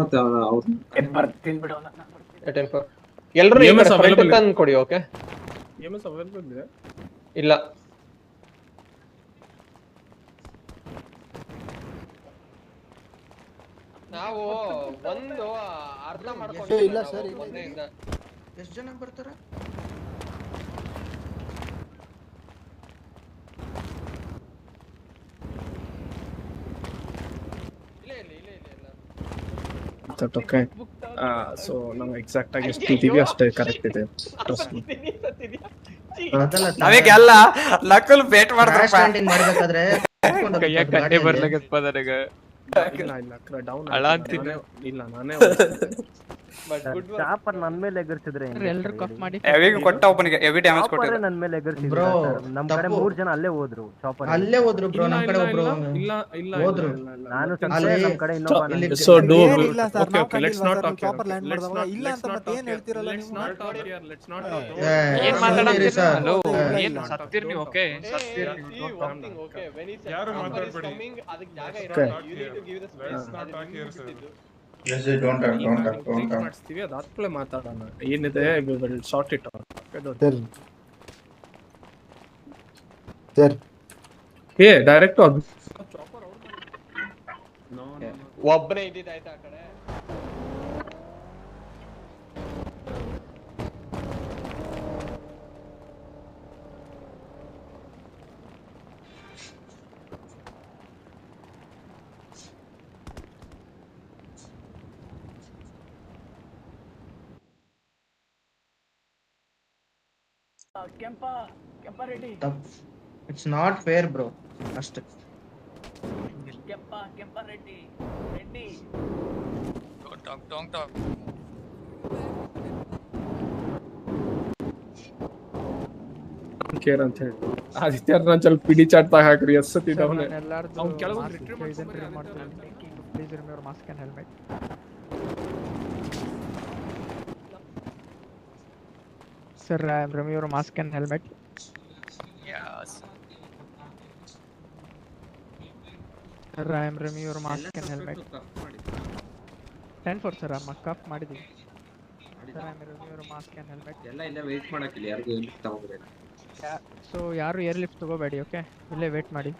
ಮತ್ತೆ ಅವ್ರು ಎಲ್ರು EMS available ಇದೆ. ತಂದು ಕೊಡಿ. ಓಕೆ EMS available ಇದೆ? ಇಲ್ಲ ನಾವು ಒಂದು ಅರ್ಧ ಮಾಡ್ಕೊಂಡು ಇಲ್ಲ ಸರ್, ಎಷ್ಟು ಜನ ಬರ್ತಾರೆ? ಓಕೆ ಸೊ ನಾವು ಎಕ್ಸಾಕ್ಟ್ ಆಗಿ ಎಷ್ಟು ಇದ್ದೀವಿ ಅಷ್ಟೇ ಕರೆಕ್ಟ್ ಇದೆ. ನಾವೀಗ ಎಲ್ಲ ನಕಲ್ ಬೇಟ್ ಮಾಡ್ಬೇಕಾದ್ರೆ ಇಲ್ಲ ಡೌನ್ ಇಲ್ಲ ನಾನೇ ಚಾಪರ್ ನನ್ನ ಮೇಲೆ ಎಗರ್ಸಿದ್ರೆ ಎಲ್ಲರೂ ಕಟ್ ಮಾಡಿ ಕೊಟ್ಟ ಒಬ್ಬನಿಗೆ ಹೆವಿ ಡ್ಯಾಮೇಜ್ ಕೊಟ್ಟಿದ್ರು. ನನ್ನ ಮೇಲೆ ಎಗರ್ಸಿದ್ರು ಬ್ರೋ ನಮ್ ಕಡೆ 3 ಜನ ಅಲ್ಲೇ ಹೋದ್ರು ಚಾಪರ್ ಅಲ್ಲೇ ಹೋದ್ರು ಬ್ರೋ, ನಮ್ ಕಡೆ ಒಬ್ರು ಇಲ್ಲ ಹೋದ್ರು. ನಾನು ಸಂಜೆ ನಮ್ ಕಡೆ ಇನ್ನೊಬ್ಬ so do okay let's not talk chopper land ಮಾಡಿದಾಗ ಇಲ್ಲ ಅಂತ ಮತ್ತೆ ಏನ್ ಹೇಳ್ತಿರಲ್ಲ ಲೆಟ್ಸ್ ನೀವು? Not talk here let's not ಏನ್ ಮಾತಾಡ್ತೀರಿ ಸರ್? ಹಲೋ ಏನ್ ಸತ್ತೀರಿ ನೀವು? ಓಕೆ ಯಾರು ಮಾತಾಡ್ಬೇಡಿ. ಅದಕ್ಕೆ ಜಾಗ Okay. Just don't talk. ಮಾಡಿಸ್ತೀವಿ ಅದಾದ್ಮೇಲೆ ಮಾತಾಡೋಣ ಏನಿದೆ ಶಾರ್ಟ್ ಇಟ್ ಸರ್ ಏ ಡೈರೆಕ್ಟ್ ಒಬ್ಬನೇ ಇದ್ದಿದ್ದಾಯ್ತಾ ಆ ಕಡೆ. It's not fair bro. ಅಷ್ಟೇ ಕೇರ್ ಅಂತ ಹೇಳಿ ಆದಿತ್ಯ ನಾನು ಸ್ವಲ್ಪ ಪಿಡಿ ಚಾಟ್ ತಾಗ ಹಾಕ್ರಿ ಎಸ್ಸತ್ತಿದ್ದವನೇ ಅವ್ನು ಕೆಳಗೆ ರಿಟ್ರೀವ್ ಮಾಡ್ತಾರೆ. Please remove mask and helmet. Sir I am remove mask and helmet. Sir, I am removing your mask and helmet. 10-4 sir, I'm cuff ಮಾಡಿದೀವಿ. Sir, I am removing your mask and helmet. ಎಲ್ಲ ಇಲ್ಲೇ wait ಮಾಡಕ್ಕಿಲ್ಲ ಯಾರಿಗೂ lift ತಗೋಬೇಡಿ. So ಯಾರು air lift ತಗೋಬೇಡಿ, okay? ಇಲ್ಲೇ wait ಮಾಡಿ.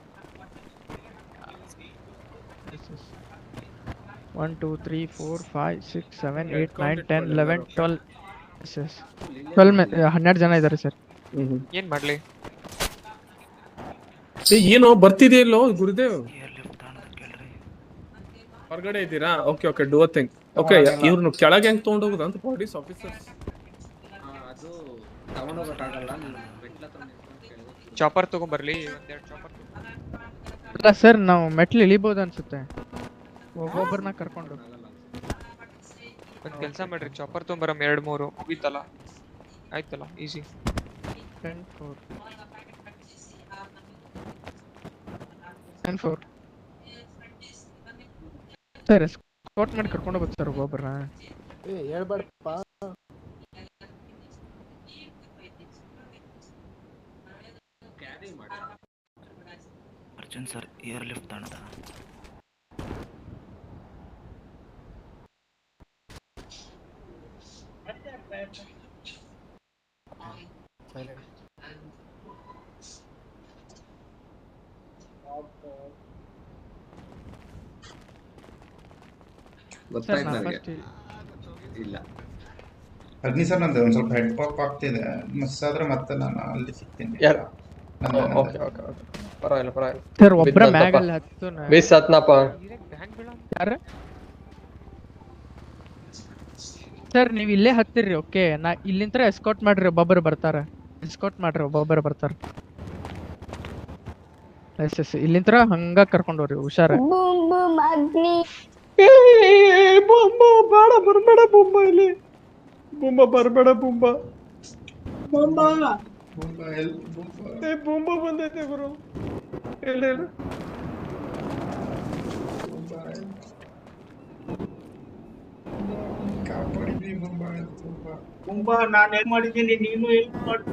1 2 3 4 5 6 7 8 9 10 11 12 S 12 ಜನ ಇದ್ದಾರೆ sir. ಏನ್ ಮಾಡ್ಲಿ? ಏನೋ ಬರ್ತಿದೆಯಲ್ಲೋ ಗುರುದೇವ್ ಹೊರಗಡೆ ಇದ್ದೀರಾ? Okay okay do a thing. Okay ಇವ್ರನ್ನು ಕೆಳಗೆ ಹೆಂಗ್ ತಗೊಂಡು ಹೋಗುದು ಅಂತ ಪೊಲೀಸ್ ಆಫೀಸರ್ಸ್ ಅದು ತಗೊಂಡೋಗಕ್ಕಾಗಲ್ಲ. ಚಾಪರ್ ತಗೊಂಡ್ಬರ್ಲಿ, ಒಂದೆರಡು ಚಾಪರ್. ಇಲ್ಲ ಸರ್, ನಾವು ಮೆಟ್ಲು ಇಳಿಬೋದು ಅನ್ಸುತ್ತೆ, ಒಬ್ಬೊಬ್ಬರನ್ನ ಕರ್ಕೊಂಡು. ಒಂದ್ ಕೆಲಸ ಮಾಡ್ರಿ, ಚಾಪರ್ ತೊಗೊಂಬರಮ್ 2-3 ಮುಗೀತಲ್ಲ, ಆಯ್ತಲ್ಲ, ಈಸಿ. 10-4 ಸರ್, ಸ್ಕಾಟ್ ಮಾಡಿ ಕರ್ಕೊಂಡು ಹೋಗ್ಬೇಕು ಸರ್ ಒಬ್ಬೊಬ್ಬರನ್ನ. ಹೇಳ್ಬೇಡಪ್ಪ. ಅರ್ಜುನ್ ಸರ್ ಏರ್ ಲಿಫ್ಟ್ ಅಂತ ಗೊತ್ತಾಯ್ತು ನನಗೆ. ಇಲ್ಲ ಅಗ್ನಿ ಸರ್ ನಂದು ಒಂದು ಸ್ವಲ್ಪ ಹೆಡ್ ಪಾಪ್ ಆಗ್ತಿದೆ, ಮಿಸ್ ಆದ್ರೆ ಮತ್ತೆ ನಾನು ಅಲ್ಲಿ ಸಿಗ್ತೀನಿ. ಓಕೆ ಓಕೆ ಓಕೆ ಪರವಾಗಿಲ್ಲ ಪರವಾಗಿಲ್ಲ ಸರ್, ಒಬ್ಬರ ಮ್ಯಾಗಲ್ಲಿ ಹತ್ತು ಮಿಸ್ ಹತ್ನಪ್ಪ. ಯಾರು ಸರ್? ನೀವು ಇಲ್ಲೇ ಹತ್ತಿರಿ, ಓಕೆ? ನಾ ಇಲ್ಲಿಂದ ಎಸ್ಕಾಟ್ ಮಾಡ್ರಿ, ಒಬ್ಬೊಬ್ಬರು ಬರ್ತಾರ. ಎಸ್ಕಾಟ್ ಮಾಡ್ರಿ, ಒಬ್ಬೊಬ್ಬರು ಬರ್ತಾರ. ಎಸ್ ಎಸ್, ಇಲ್ಲಿಂದ ಹಂಗ ಕರ್ಕೊಂಡವ್ರಿ, ಹುಷಾರ. ಬೇಡ, ಬರ್ಬೇಡ ಬೊಂಬ, ಇಲ್ಲಿ ಬೊಂಬ ಬರ್ಬೇಡ, ಬೊಂಬ ಬೊಂಬ ಬಂದೈತೆ ಗುರು. ಹೇಳಿ ತುಂಬಾ ನಾನು ಹೆಲ್ಪ್ ಮಾಡಿದ್ದೀನಿ, ನೀನು ಹೆಲ್ಪ್ ಮಾಡು.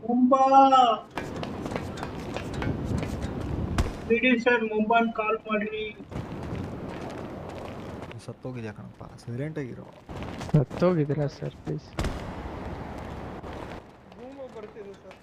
ತುಂಬಾ ಬಿಡಿ ಸರ್ ಮುಂಬಾನ್ ಕಾಲ್ ಮಾಡ್ರಿ. ಸತ್ತೋಗಿದ್ಯಾ ಕಣಪ್ಪ, ಸೈಲೆಂಟ್ ಆಗಿರೋ. ಸತ್ತೋಗಿದ್ದೀರಾ ಸರ್ ಪ್ಲೀಸ್? ಬರ್ತಿದೆ ಸರ್.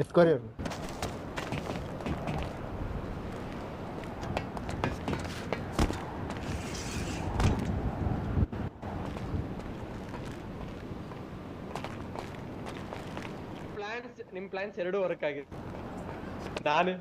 ಎತ್ಕೊರಿ ನಿಮ್ ಪ್ಲಾನ್ಸ್ ಎರಡು ವರ್ಕ್ ಆಗಿದೆ. ನಾನು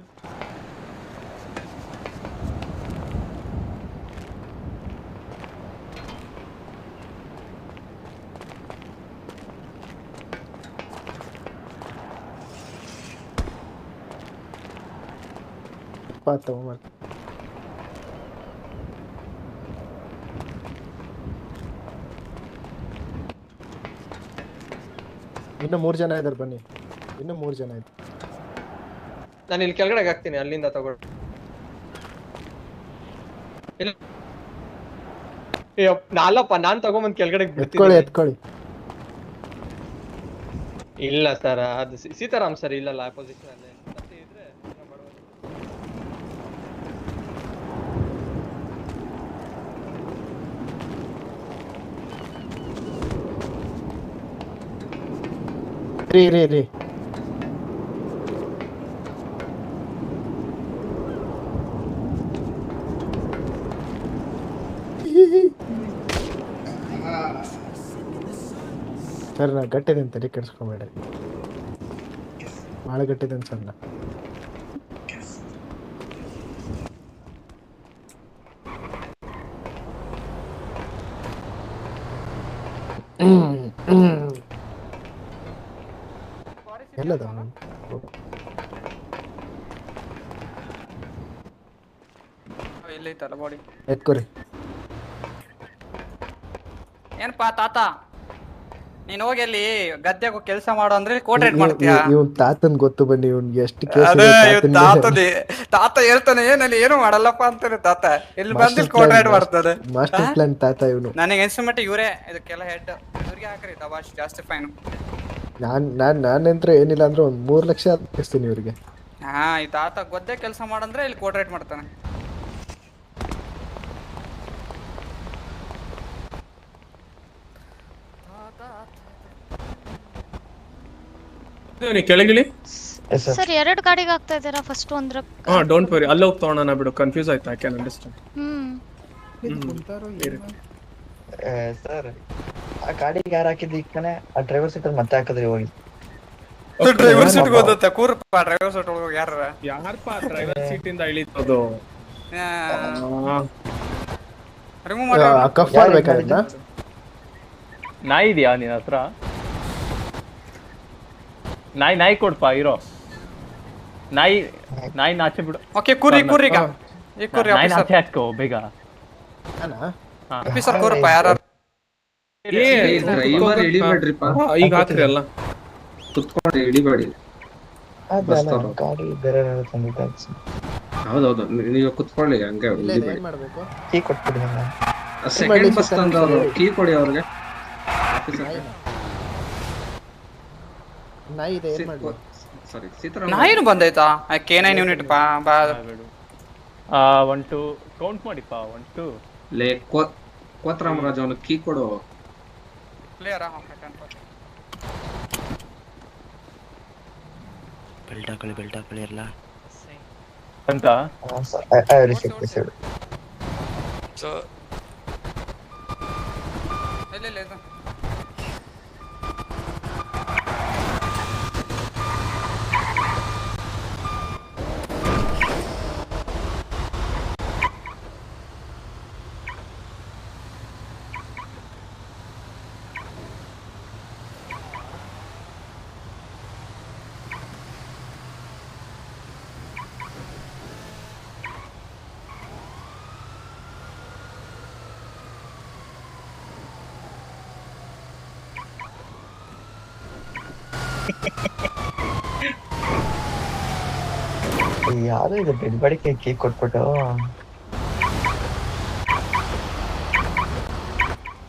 ಇನ್ನು 3 ಜನ ಇದ್ದಾರೆ, ಬನ್ನಿ. ಇನ್ನು 3 ಜನ ಇದೆ. ನಾನು ಇಲ್ಲಿ ಕೆಳಗಡೆ ಹಾಕ್ತೀನಿ, ಅಲ್ಲಿಂದ ತಗೊಳ್ಳಿ. ಅಲ್ಲಪ್ಪ, ನಾನ್ ತಗೊಂಬಂದ್ ಕೆಳಗಡೆ ಎತ್ಕೊಳ್ಳಿ. ಇಲ್ಲ ಸರ್, ಅದು ಸೀತಾರಾಮ್ ಸರ್ ಇಲ್ಲಲ್ಲ ಪೊಸಿಷನ್ ಅಲ್ಲಿ ಇದ್ರೆ ರೀ ಸರ್, ನಾ ಗಟ್ಟಿದೆ ತಲೆ ಕೆಡಿಸ್ಕೊಂಬೇಡ್ರಿ. ಭಾಳ ಗಟ್ಟಿದೆ ಸರ್ ನಾ. ಎಲ್ಲದ ಇಲ್ಲೈತಲ್ಲ ಬಾಡಿ. ಎತ್ಕೊರಿ. ಏನಪ್ಪಾ ತಾತ, ನೀನ್ ಹೋಗಿ ಅಲ್ಲಿ ಗದ್ದೆಗೆ ಕೆಲಸ ಮಾಡೋ ಅಂದ್ರೆ ಕೋಟ್ ರೇಟ್ ಮಾಡ್ತೀಯಾ? ಇವನ್ ತಾತನ್ ಗೊತ್ತು ಬನ್ನಿ, ಇವ್ನ್ಗೆ ಎಷ್ಟು ತಾತ ಹೇಳ್ತಾನೆ ಏನಲ್ಲಿ ಏನು ಮಾಡಲ್ಲಪ್ಪ ಅಂತಾನೆ ತಾತ. ಇಲ್ಲಿ ಬಂದಿಲ್ ಕೋಟ್ ರೇಟ್ ಮಾಡ್ತಾರೆ. ಮಾಸ್ಟರ್ ಪ್ಲಾನ್ ತಾತ ಇವನು. ನನಗೆ ಅನ್ಸಮಟ್ಟ ಇವರೇ ಇದಕ್ಕೆಲ್ಲ ಹೆಡ್. ಇವ್ರಿಗೆ ಹಾಕ್ರಿ ತಬಾಷ್ ಜಾಸ್ತಿ ಫೈನ್. ನಾನಂತ್ರ ಏನಿಲ್ಲ ಅಂದ್ರೆ 1 ಲಕ್ಷ ಹಾಕ್ತೀನಿ ಇವ್ರಿಗೆ. ಹಾ, ಈ ತಾತ ಗದ್ದೆ ಕೆಲಸ ಮಾಡಂದ್ರೆ ಇಲ್ಲಿ ಕೋಟ್ ರೇಟ್ ಮಾಡ್ತಾನೆ. ಕೆಳಗಿಳಿ ಸರ್. 2 ಗಾಡಿಗೆ ಆಗ್ತಾ ಇದ್ದೀರಾ? ಫಸ್ಟ್ ಒಂದ್ರ ಡೋಂಟ್ ವರಿ, ಅಲ್ಲ ಹೋಗಿ ತಗೋಣ ಬಿಡು. ಕನ್ಫ್ಯೂಸ್ ಆಯ್ತು. I can understand. ಸರ್, ಆ ಗಾಡಿಗೆ ಯಾರು ಹಾಕಿದ್ದು ಈಗನೇ? ಆ ಡ್ರೈವರ್ ಸೀಟ್ ಮತ್ತೆ ಹಾಕಿದ್ರಿ ಹೋಗಿ. ಡ್ರೈವರ್ ಸೀಟ್ ಗೊತ್ತ ಕೂರಪ್ಪ. ಡ್ರೈವರ್ ಸೀಟ್ ಒಳಗೆ ಯಾರಪ್ಪ ಡ್ರೈವರ್ ಸೀಟ್ ಇಂದ ಇಳಿತೋದು? ರಿಮೂವ್ ಮಾಡಿ. ನಾಯಿ ಇದೆಯಾ ನಿನ್ನ ಹತ್ರ? ನಾಯಿ ಕೊಡ್ಪಾ ಇರೋ. ನಾಯಿ ನಾಚೆ ಬಿಡು. ಓಕೆ, ಕುರಿ ಈಗ ಈ ಕುರಿ ನಾಯಿ ನಾಚೆ ಹಾಕೋ ಬೇಗ. ಆಫೀಸರ್ ಕೂರಪ್ಪ. ಯಾರು ಡ್ರೈವರ್ ಇಳಿಬೇಡ್ರಿಪ್ಪ. ಈಗ ಹಾಕ್ರಿ ಅಲ್ಲ, ಕುತ್ಕೊಂಡು ಇಳಿಬೇಡಿ. ಗಾಡಿ ಬೇರೆ ಹೌದೌದು, ನೀವು ಕುತ್ಕೊಳ್ಳಿ ಹಂಗೆ. ಕೀ ಕೊಟ್ಬಿಡಿ. ಸೆಕೆಂಡ್ ಬಸ್ ತಂದವರು ಕೀ ಕೊಡಿ ಅವ್ರಿಗೆ. ನಾಯಿನು ಬಂದೈತಾ? K9 ಯೂನಿಟ್ ಬಾ. 1 2 ಕೌಂಟ್ ಮಾಡಿಪ್ಪ. 1 2 ಲೇ ಕೋತರಾಮರಾಜ್, ಅವನು ಕೀ ಕೊಡು. ಕ್ಲಿಯರ್. ಬೆಲ್ಟ್ ಹಾಕೊಳ್ಳಿ ಎಲ್ಲ ಅಂತ. ಇಲ್ಲ ಯಾರು ಇದು ಡೆಡ್ ಬಾಡಿ ಕೇಕ್ ಕೊಟ್ಬಿಟ್ಟು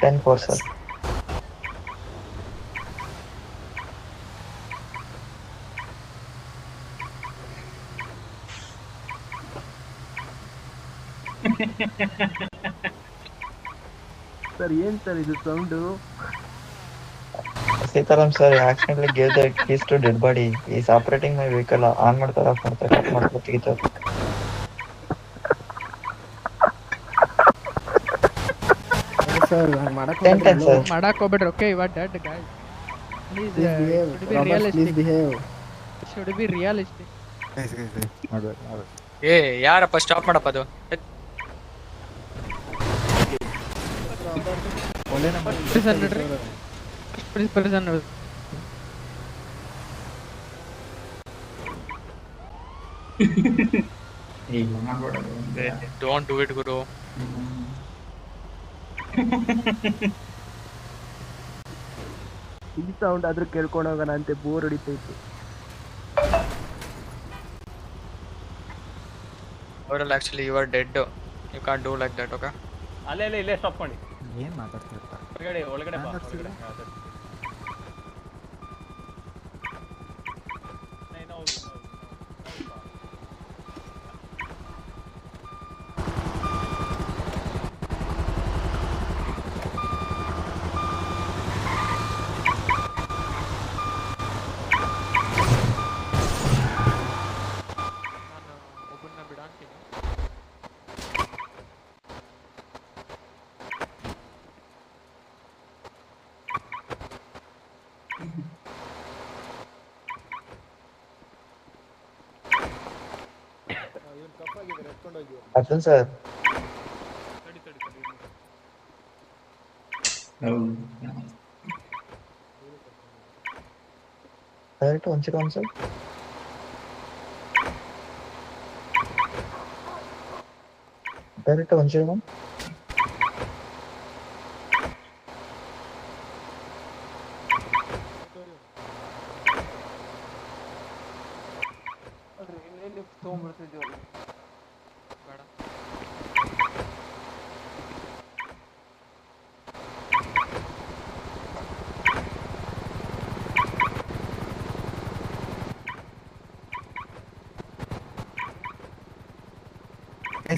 10-4 ಸರ್. ಸರ್ ಏನ್ ಸರ್ ಇದು sound? Sitaram sir accidentally gave the keys to dead body. Is operating my vehicle. On ಮಾಡ್ತಾರೆ, ಆಫ್ ಮಾಡ್ತಾರೆ, ಕಟ್ ಮಾಡ್ತಾರೆ, ತೆಗಿತಾರೆ. ಸರ್ ಮಾಡಕ್ ಹೋಗ್ಬೇಡ್ರಿ. Okay you are dead guys. Please please behave. Should be realistic. ಏ ಯಾರಪ್ಪ ಸ್ಟಾಪ್ ಮಾಡಪ್ಪ ಅದು. ಡೋಂಟ್ ಡೂ ಇಟ್ ಗುರು. ಈ ಸೌಂಡ್ ಆದ್ರೂ ಕೇಳ್ಕೊಂಡು ಹೋಗೋಣ ಅಂತ ಬೋರ್ ಹೊಡಿತೈತು. ಅವರಲ್ಲಿ actually you are dead. You can't do like that. Okay ಇಲ್ಲೇ ಸ್ಟಾಪ್ ಮಾಡಿ. ಏನ್ ಮಾತಾಡ್ತಿರ್ತಾರೆ ಒಳಗಡೆ ಬಾ, ಒಳಗಡೆ. Arjun sir direct 101 sir. Direct 101.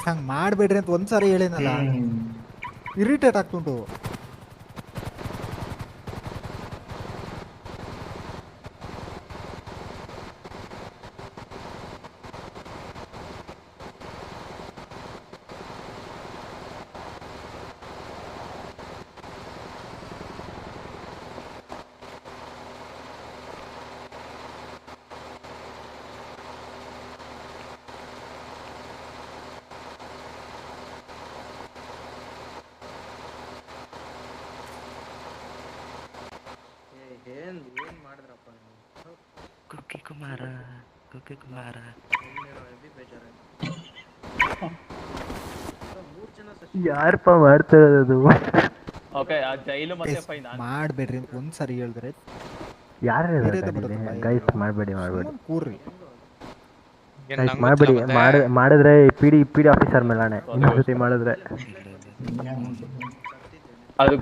ಹಂಗ್ ಮಾಡ್ಬೇಡ್ರಿ ಅಂತ ಒಂದ್ಸಾರಿ ಹೇಳಿನಲ್ಲ, ಇರಿಟೇಟ್ ಆಗ್ತುಂಟು. ಯಾರಪ್ಪ ಮಾಡ್ತಾ ಇರೋದು? ಓಕೆ ಆ ಜೈಲು ಮತ್ತೆ ಫೈನ್ ಮಾಡ್ಬೇಡ್ರಿ ಅಂತ ಒಂದ್ಸರಿ ಹೇಳಿದ್ರೆ ಯಾರು ಗೈಸ್ ಮಾಡಬೇಡಿ ಕೂರ್ರಿ. ಮಾಡಬೇಡಿ, ಮಾಡಿದ್ರೆ ಪಿ ಡಿ ಆಫೀಸರ್ ಮೇಲಾಣೆ ಇನ್ನೊಂದ್ಸತಿ ಮಾಡಿದ್ರೆ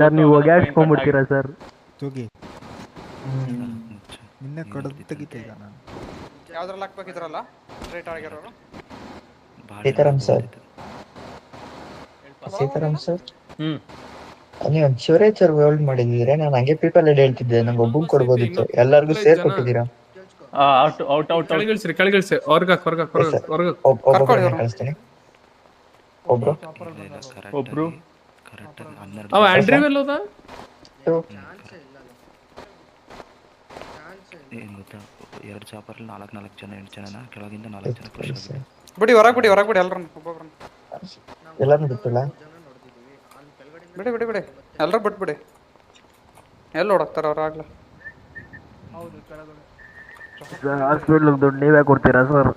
ಸರ್ ನೀವು ಒಗ್ಯಾಡ್ಸ್ಕೊಂಡ್ಬಿಡ್ತೀರಾ ಸರ್. ತೋಗಿ ನಿನ್ನೆ ಕಡದು ತೆಗಿತಾ ಈಗ ನಾನು ಯಾವ್ದ್ರಲ್ಲಿ ಹಾಕ್ಬೇಕಿದ್ರಲ್ಲ ಸ್ಟ್ರೈಟ್ ಆಗಿರೋರು. ಸೀತಾರಾಮ್ ಸರ್, ಸೀತಾರಾಮ್ ಸರ್, ನೀವು ಶಿವರಾಜ್ ಹೋಲ್ಡ್ ಮಾಡಿದ್ರೆ ನಾನು ಹಂಗೆ ಪೀಪಲ್ ಎಡ್ ಹೇಳ್ತಿದ್ದೆ, ನಂಗೆ ಒಬ್ಬಂಗ್ ಕೊಡ್ಬೋದಿತ್ತು, ಎಲ್ಲರಿಗೂ ಸೇರ್ ಕೊಟ್ಟಿದ್ದೀರಾ? ಕೆಳಗಿಳಿಸ್ರಿ ಹೊರಗ ಕಳಿಸ್ತೀನಿ. ಒಬ್ರು ಅವ ಆಂಡ್ರಿವ್ ಎಲ್ಲೋದ? ಏನ್ ಗೊತ್ತಾ, 2 ಚಾಪರಲ್ಲಿ 4 ಜನ 8 ಜನನ ಕೆಳಗಿಂದ 4 ಜನ ಕ್ರಶ್ ಆಗಿದೆ. ಬಿಡಿ ಹೊರಗೆ ಬಿಡಿ ಎಲ್ಲರನ್ನು ಒಬ್ಬೊಬ್ರನ್ನ ಎಲ್ಲರನ್ನು ಬಿಟ್ಟಿಲ್ಲ. ಬಿಡಿ ಎಲ್ಲರೂ ಬಿಟ್ಬಿಡಿ. ಎಲ್ಲಿ ಓಡಾಕ್ತಾರ ಅವ್ರು ಆಗ್ಲೇ. ಹಾಸ್ಪಿಟ್ಲ್ ದುಡ್ಡು ನೀವೇ ಕೊಡ್ತೀರಾ ಸರ್?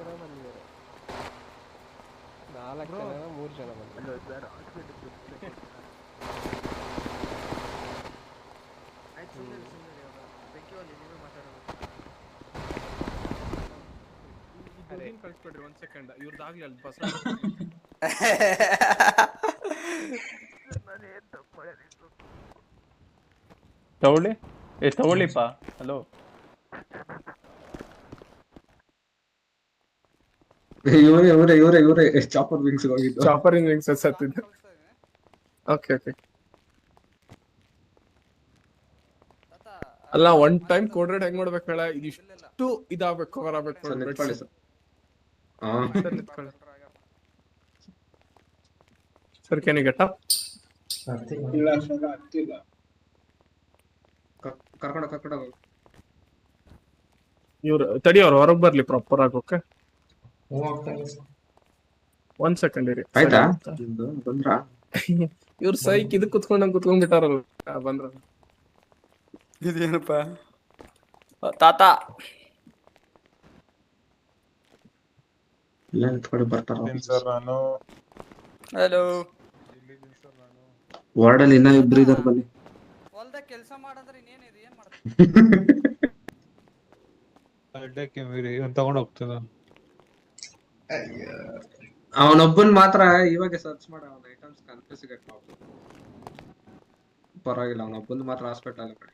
4 ಜನ 3 ಜನ ಬಂದ್ರು. ಕಳ್ಸ್ಕೊಡ್ರಿ 1 ಸೆಕೆಂಡ್ ಇವ್ರದಾಗ್ಲಿ ಅಲ್ಲಿ ಬಸ್ ತಗೊಳ್ಳಿಪ್ಪ. ಹಲೋ ಇವರೇ ಚಾಪರ್ ವಿಂಗ್ಸ್ ಹೋಗಿದ್ದು. ಚಾಪರಿಂಗ್ ವಿಂಗ್ಸ್ ಸತ್ತಿದ್ದೆ. ಓಕೆ ಅಲ್ಲ ಒನ್ ಟೈಮ್ ಕೋಡ್ ರೆಡ್ ಹೆಂಗ್ ಮಾಡ್ಬೇಕು ಹೇಳ, ಇದಿಷ್ಟು ಇದಾಗಬೇಕು ಕವರ್ ಆಗ್ಬೇಕು. Sir can you get up? ಕರ್ಕೊಂಡು ಇವ್ರು ತಡಿ, ಅವ್ರು ಹೊರಗೆ ಬರ್ಲಿ ಪ್ರಾಪರ್ ಆಗಿ. ಓಕೆ 1 ಸೆಕೆಂಡ್ ಇರಿ. ಆಯ್ತಾ ಬಂದ್ರ ಇವ್ರು ಸೈಕ್ ಇದಕ್ ಕುತ್ಕೊಂಡ್ಬಿಟ್ಟಾರಲ್ಲ. ಬಂದ್ರ ಇದೇನಪ್ಪ ತಾತ ಇಲ್ಲ ನಿಂತ್ಕೊಂಡು ಬರ್ತಾರ. ಹಲೋ ವಾರ್ಡಲ್ಲಿ ಇನ್ನ ಇಬ್ರು ಇದಾರೆ ಬನ್ನಿ. ಹೊಲ್ದಾಗ ಕೆಲಸ ಮಾಡಿದ್ರೆ ಇನ್ನೇನಿದೆ, ಏನ್ ಮಾಡ್ತಾರೆ? ತಗೊಂಡ್ ಹೋಗ್ತದ. ಅವನೊಬ್ಬನ್ ಮಾತ್ರ ಇವಾಗ ಸರ್ಚ್ ಮಾಡ, ಅವನ ಐಟಮ್ಸ್ ಕನ್ಫ್ಯೂಸ್ ಮಾಡ್ಬೋದು. ಪರವಾಗಿಲ್ಲ, ಅವನೊಬ್ಬನ್ ಮಾತ್ರ ಹಾಸ್ಪಿಟಲ್ ಕಡೆ.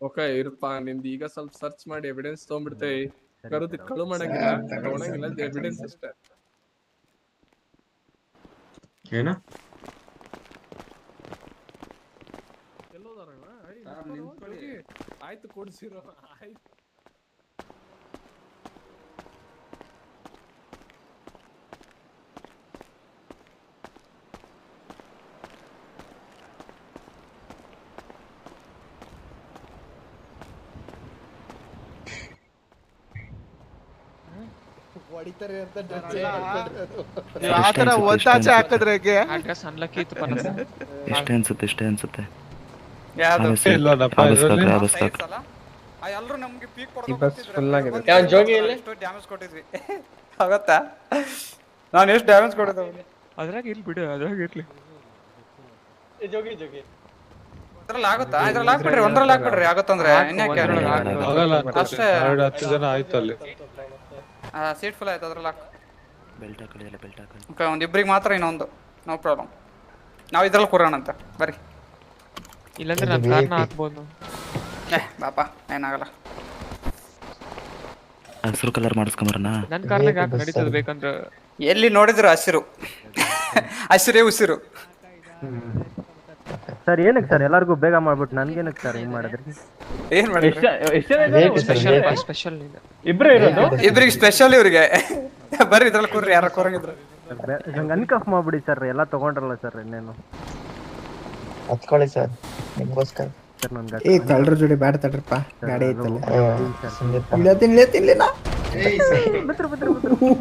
ಓಕೆ ಇರಪ್ಪ, ನಿಂದ ಈಗ ಸ್ವಲ್ಪ ಸರ್ಚ್ ಮಾಡಿ ಎವಿಡೆನ್ಸ್ ತಗೊಂಡ್ಬಿಡ್ತೇವೆ. ಕಳು ಮಾಡಂಗಿಲ್ಲ, ತಗೊಳಂಗಿಲ್ಲ, ಎವಿಡೆನ್ಸ್ ಅಷ್ಟೇ. ಏನ ಆಯ್ತು ಕೊಡ್ಸಿರೋ ಆಯ್ತು. ಹೊಡಿತಾರೆ ಅಂತ ಆತರ ಒಂದಾಚೆ ಹಾಕಿದ್ರೆ ಅಡ್ರೆಸ್ ಅನ್ಲಕ್ಕಿ ಇತ್ತು. ಇಷ್ಟೇ ಅನ್ಸುತ್ತೆ. ಎಲ್ಲರೂ ನಮ್ಗೆ ಪೀಕ್ ಡ್ಯಾಮೇಜ್ ಕೊಟ್ಟಿದ್ವಿ. ಆಗತ್ತಾ ನಾನು ಎಷ್ಟು ಡ್ಯಾಮೇಜ್ ಕೊಟ್ಟಿದ್ದೆ ಅದ್ರಾಗ ಇಲ್ಲಿ ಬಿಡು, ಅದ್ರಾಗ ಇರ್ಲಿ. ಇದ್ರಲ್ಲಿ ಆಗುತ್ತಾ? ಇದ್ರಲ್ಲಿ ಹಾಕ್ಬಿಡ್ರಿ, ಒಂದ್ರಲ್ಲಿ ಹಾಕ್ಬಿಡ್ರಿ. ಆಗುತ್ತಂದ್ರೆ ಅಷ್ಟೇ. 10 ಜನ ಆಯ್ತು ಅಲ್ಲಿ. ಸೀಟ್ ಫುಲ್ ಆಯ್ತು, ಅದ್ರಲ್ಲಿ ಹಾಕು. ಬೆಲ್ಟ್ ಹಾಕಿ. ಓಕೆ, ಒಂದಿಬ್ರಿಗೆ ಮಾತ್ರ, ಇನ್ನೊಂದು ನೋ ಪ್ರಾಬ್ಲಮ್. ನಾವು ಇದ್ರಲ್ಲಿ ಕೂರೋಣ ಅಂತ ಬರ್ರಿ. ಇಲ್ಲಾಂದ್ರೆ ನನ್ನ ಕಾರ್ನ ಹಾಕ್ಬೋದು. ಬಾಪ ಏನಾಗಲ್ಲ. ಹಸಿರು ಕಲರ್ ಮಾಡಿಸ್ಕೊಂಬರಣ. ನನ್ನ ಕಾರ್ನಾಗ ಯಾಕೆ ನಡೀತದ ಬೇಕಂದ್ರೆ? ಎಲ್ಲಿ ನೋಡಿದ್ರು ಹಸಿರು ಹಸಿರೇ ಉಸಿರು. ಸರ್ ಏನಕ್ಕೆ ಸರ್ ಎಲ್ಲರಿಗೂ ಬೇಗ ಮಾಡ್ಬಿಟ್ಟು ನನ್ಗೇನಕ್ಕೆ ಸರ್ ಹಿಂಗ್ ಮಾಡಿದ್ರಿ? ಏನ್ ಮಾಡಿದ್ರಿ? ಸ್ಪೆಷಲ್ ಇಬ್ರಿಗೆ ಸ್ಪೆಷಲ್, ಇವ್ರಿಗೆ ಬರ್ರಿ ಇದ್ರಲ್ಲಿ ಕೂರ್ರಿ. ಯಾರ ಕೂರಂಗಿದ್ರು ನಂಗೆ ಅನ್ಕಫ್ ಮಾಡ್ಬಿಡಿ ಸರ್. ಎಲ್ಲ ತಗೊಂಡ್ರಲ್ಲ ಸರ್, ಇನ್ನೇನು ಹತ್ಕೊಳ್ಳಿ ಸರ್ ನಿಮ್ಗೋಸ್ಕರ. ಸರ್ ನನ್ಗೆ ಏ ಕಳ್ರ ಜೋಡಿ ಬ್ಯಾಡ ತಡ್ರಪ್ಪ, ಗಾಡಿ ಐತಲ್ಲ.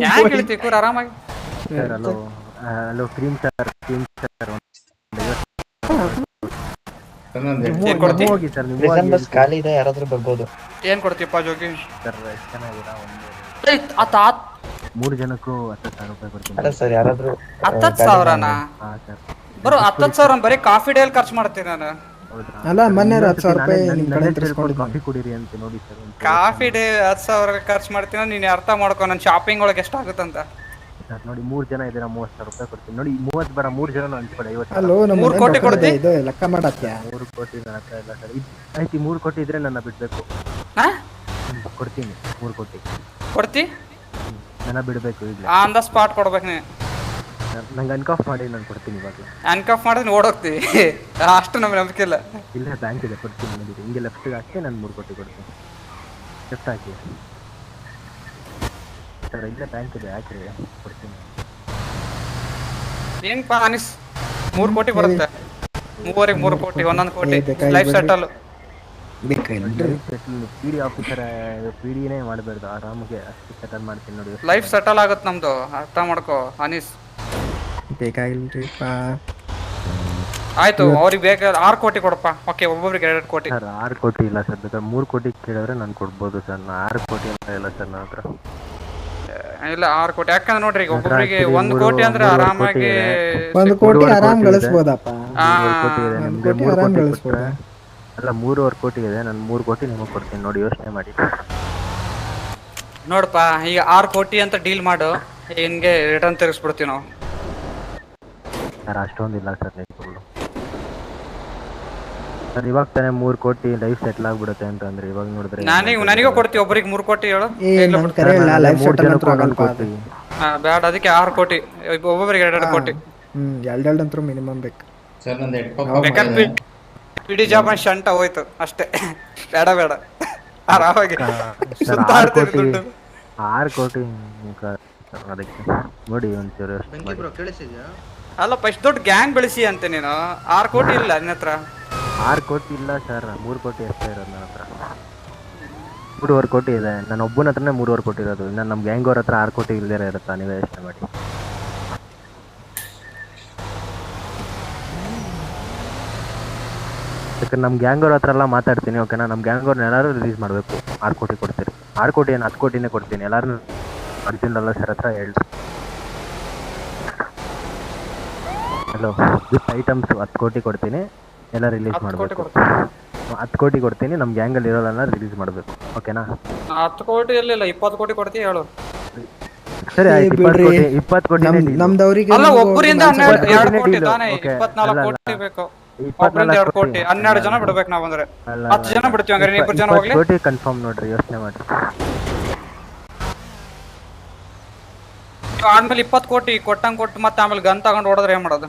ಯಾಕೆ ಹೇಳ್ತೀವಿ ಕೂರ್ ಆರಾಮಾಗಿ. ಸರ್ ಹಲೋ ಕ್ರೀಮ್ ಸರ್, ಹೋಗಿ ಸರ್. ಪ್ರಿಸನ್ ಬಸ್ ಖಾಲಿ ಇದೆ, ಯಾರಾದ್ರೂ ಬರ್ಬೋದು. ಏನ್ ಕೊಡ್ತೀಯಪ್ಪ ಜೋಗಿ? ಸರ್ ಎಷ್ಟು ಚೆನ್ನಾಗಿರ ಒಂದು 3 ಜನಕ್ಕೂ 10,000 ರೂಪಾಯಿ ಕೊಡ್ತೀನಿ. ಅಲ್ಲ ಸರ್, ಯಾರಾದ್ರೂ 10,000ನಾ? ಬರೋ 10,000 ಬರೀ ಕಾಫಿ ಡೇಲ್ ಖರ್ಚು ಮಾಡ್ತೀನಿ ನಾನು. ಅಲ್ಲ ಮೊನ್ನೆ 10,000 ರೂಪಾಯಿ ನಿಮ್ ಕಡೆ ತಿರ್ಸ್ಕೊಂಡು ಕಾಫಿ ಕುಡೀರಿ ಅಂತ ನೋಡಿ ಸರ್. ಕಾಫಿ ಡೇ 10,000 ಖರ್ಚು ಮಾಡ್ತೀನಿ. ನೀನು ಅರ್ಥ ಮಾಡ್ಕೊ ನನ್ನ ಶಾಪಿಂಗ್ ಒಳಗೆ ಎಷ್ಟಾಗುತ್ತಂತ. ಸರ್ ನೋಡಿ 3 ಜನ ಇದ್ದೀರಾ, 30,000 ರೂಪಾಯಿ ಕೊಡ್ತೀನಿ ನೋಡಿ. 30 ಬೇಡ, 3 ಜನ ಹಂಚ್ಕೊಡಿ. 50. ಹಲೋ, 3 ಕೋಟಿ ಕೊಡ್ತೀನಿ. ಇದು ಲೆಕ್ಕ ಮಾಡತ್ಯಾ? 3 ಕೋಟಿ ನನ್ನ ಹತ್ರ ಇಲ್ಲ ಸರ್. ಆಯ್ತು, 3 ಕೋಟಿ ಇದ್ರೆ ನನ್ನ ಬಿಡ್ಬೇಕು. ಕೊಡ್ತೀನಿ 3 ಕೋಟಿ ಕೊಡ್ತಿ. ನನ್ನ ಬಿಡ್ಬೇಕು ಈಗ. ಆನ್ ದ ಸ್ಪಾಟ್ ಕೊಡ್ಬೇಕು ನೀನು. ನಂಗೆ ಅನ್ಕಾಫ್ ಮಾಡಿ ನಾನು ಕೊಡ್ತೀನಿ ಇವಾಗ. ಅನ್ಕಾಫ್ ಮಾಡಿದ್ರೆ ಓಡೋಗ್ತೀವಿ. ಅಷ್ಟು ನಮ್ಗೆ ನಂಬಿಕೆ ಇಲ್ಲ. ಇಲ್ಲ, ಬ್ಯಾಂಕ್ ಇದೆ, ಕೊಡ್ತೀನಿ ನೋಡಿ. ಹಿಂಗೆ ಲೆಫ್ಟ್ಗೆ ಹಾಕಿ ನಾನು 3 ಕೋಟಿ ಕೊಡ್ತೀನಿ. ಲೆಫ್ಟ್ ಹಾಕಿ ಸರ್. ಇಲ್ಲೇ ಬ್ಯಾಂಕ್ ಇದೆ, ಹಾಕಿರಿ, ಕೊಡ್ತೀನಿ. ಹೆಂಗಪ್ಪ ಅನಿಸ್? 3 ಕೋಟಿ ಬರುತ್ತೆ. 3 ಕೋಟಿ, 1 ಕೋಟಿ ಲೈಫ್ ಸೆಟಲ್. PD ಆಫೀಸರ್ PDನೇ ಮಾಡಬಾರ್ದು, ಆರಾಮಾಗಿ ಅಷ್ಟು ಸೆಟಲ್ ಮಾಡ್ತೀನಿ ನೋಡಿ. ಲೈಫ್ ಸೆಟಲ್ ಆಗುತ್ತೆ ನಮ್ದು, ಅರ್ಥ ಮಾಡ್ಕೋ ಅನೀಸ್. ಬೇಕಾಗಿಲ್ರಿಪ್ಪ. ಆಯ್ತು, ಅವ್ರಿಗೆ ಬೇಕಾದ್ರೆ 6 ಕೋಟಿ ಕೊಡಪ್ಪ. ಓಕೆ, ಒಬ್ಬೊಬ್ರಿಗೆ 2 ಕೋಟಿ. ಸರ್ 6 ಕೋಟಿ ಇಲ್ಲ ಸರ್, ಬೇಕಾದ್ರೆ 3 ಕೋಟಿ ಕೇಳಿದ್ರೆ ನಾನು ಕೊಡ್ಬೋದು ಸರ್. 6 ಕೋಟಿ ಅಂತ ಇಲ್ಲ ಸರ್ ನನ್ನ ಹತ್ರ. ಇಲ್ಲ 6 ಕೋಟಿ, ಯಾಕಂದ್ರೆ ನೋಡ್ರಿ ಈಗ ಒಬ್ಬೊಬ್ರಿಗೆ 1 ಕೋಟಿ ಅಂದ್ರೆ ಆರಾಮಾಗಿ 1 ಕೋಟಿ ಆರಾಮ್ ಗಳಿಸ್ಬೋದಪ್ಪ. 3 ಕೋಟಿ ಇದೆ ನಿಮ್ಗೆ, 3 ಕೋಟಿ ಕೊಟ್ರೆ ಅಲ್ಲ 3.5 ಕೋಟಿ ಇದೆ. ನಾನು 3 ಕೋಟಿ ನಿಮಗೆ ಕೊಡ್ತೀನಿ ನೋಡಿ, ಯೋಚನೆ ಮಾಡಿ. ನೋಡಪ್ಪ ಈಗ 6 ಕೋಟಿ ಅಂತ ಡೀಲ್ ಮಾಡು, ಹಿಂಗೆ ರಿಟರ್ನ್ ತಿರ್ಗಿಸ್ಬಿಡ್ತೀವಿ ನಾವು. ಸರ್ ಅಷ್ಟೊಂದಿಲ್ಲ ಸರ್ ಸರ್ ಇವಾಗ ತಾನೇ 3 ಕೋಟಿ ಲೈಫ್ ಸೆಟ್ಲ್ ಆಗ್ಬಿಡುತ್ತೆ ಅಂತಂದ್ರೆ ಇವಾಗ ನೋಡಿದ್ರೆ ನನಗೂ ಕೊಡ್ತೀವಿ ಒಬ್ಬರಿಗೆ 3 ಕೋಟಿ ಹೇಳು. ಬ್ಯಾಡ, ಅದಕ್ಕೆ 6 ಕೋಟಿ ಒಬ್ಬೊಬ್ಬರಿಗೆ 2 ಕೋಟಿ. ಎರಡೆರಡು ಅಂತೂ ಮಿನಿಮಮ್ ಬೇಕು ಸರ್ ನಂದು ಬೇಕಾದ್ರೆ ಪಿಡಿ ಜಾಬ್ ಶಂಟ ಹೋಯ್ತು ಅಷ್ಟೇ. ಬೇಡ ಬೇಡ ಆರಾಮಾಗಿ 6 ಕೋಟಿ ಅದಕ್ಕೆ ನೋಡಿ ಒಂಚೂರು ಅಲ್ಲ ಫಸ್ಟ್ ದೊಡ್ಡ ಗ್ಯಾಂಗ್ ಬೆಳೆಸಿ ಅಂತ ನೀನು. 6 ಕೋಟಿ ಇಲ್ಲ ನಿನ್ನ ಹತ್ರ? 6 ಕೋಟಿ ಇಲ್ಲ ಸರ್, 3 ಕೋಟಿ ಅಷ್ಟೇ ಇರೋದು ನನ್ನ ಹತ್ರ. 3.5 ಕೋಟಿ ಇದೆ ನನ್ನ ಒಬ್ಬನ ಹತ್ರನೇ 3.5 ಕೋಟಿ ಇರೋದು. ಇನ್ನು ನಮ್ಮ ಗ್ಯಾಂಗ್ ಅವ್ರ ಹತ್ರ 6 ಕೋಟಿ ಇಲ್ಲದೇ ಇರುತ್ತಾ? ನೀವೇ ಯೋಚನೆ ಮಾಡಿ. ಯಾಕಂದ್ರೆ ನಮ್ಮ ಗ್ಯಾಂಗ್ ಅವ್ರ ಹತ್ರ ಎಲ್ಲ ಮಾತಾಡ್ತೀನಿ ಓಕೆನಾ. ನಮ್ಮ ಗ್ಯಾಂಗ್ ಅವ್ರನ್ನ ಎಲ್ಲರೂ ರಿಲೀಸ್ ಮಾಡಬೇಕು. 6 ಕೋಟಿ ಕೊಡ್ತೀರಿ. 6 ಕೋಟಿ ಏನು 10 ಕೋಟಿನೇ ಕೊಡ್ತೀನಿ. ಎಲ್ಲರೂ ಅರ್ಜುನ್ ಅಲ್ಲ ಸರ್ ಹತ್ರ ಹೇಳ್ರಿ. ಹಲೋ ವಿತ್ ಐಟಮ್ಸು 10 ಕೋಟಿ ಕೊಡ್ತೀನಿ, ಎಲ್ಲ ರಿಲೀಸ್ ಮಾಡಬೇಕು. 10 ಕೋಟಿ ಕೊಡ್ತೀನಿ, ನಮ್ಮ ಗ್ಯಾಂಗಲ್ಲಿ ಇರೋದನ್ನ ರಿಲೀಸ್ ಮಾಡಬೇಕು ಓಕೆನಾ. 10 ಕೋಟಿ ಇರಲಿಲ್ಲ 20 ಕೋಟಿ ಕೊಡ್ತೀವಿ ಹೇಳು. ಸರಿ ಆಯ್ತು, 20 ಕೋಟಿ ನಮ್ದವರಿಗೆ ಅಲ್ಲ ಒಬ್ಬರಿಂದ 2 ಕೋಟಿ ತಾನೇ, 24 ಕೋಟಿ ಬೇಕು. ಒಬ್ಬರಿಂದ 2 ಕೋಟಿ 12 ಜನ ಬಿಡ್ಬೇಕು ನಾವು. ಅಂದ್ರೆ 10 ಜನ ಬಿಡ್ತೀವಿ ಹಂಗಾರೆ, 2 ಜನ ಹೋಗ್ಲಿ. 20 ಕೋಟಿ ಕನ್ಫರ್ಮ್ ನೋಡ್ರಿ, ಯೋಚನೆ ಮಾಡಿ. ಆದ್ಮೇಲೆ 20 ಕೋಟಿ ಕೊಟ್ಟಂಗೆ ಕೊಟ್ಟು ಮತ್ತೆ ಆಮೇಲೆ ಗನ್ ತಗೊಂಡು ಹೊಡೆದ್ರೆ ಏನ್ ಮಾಡೋದು?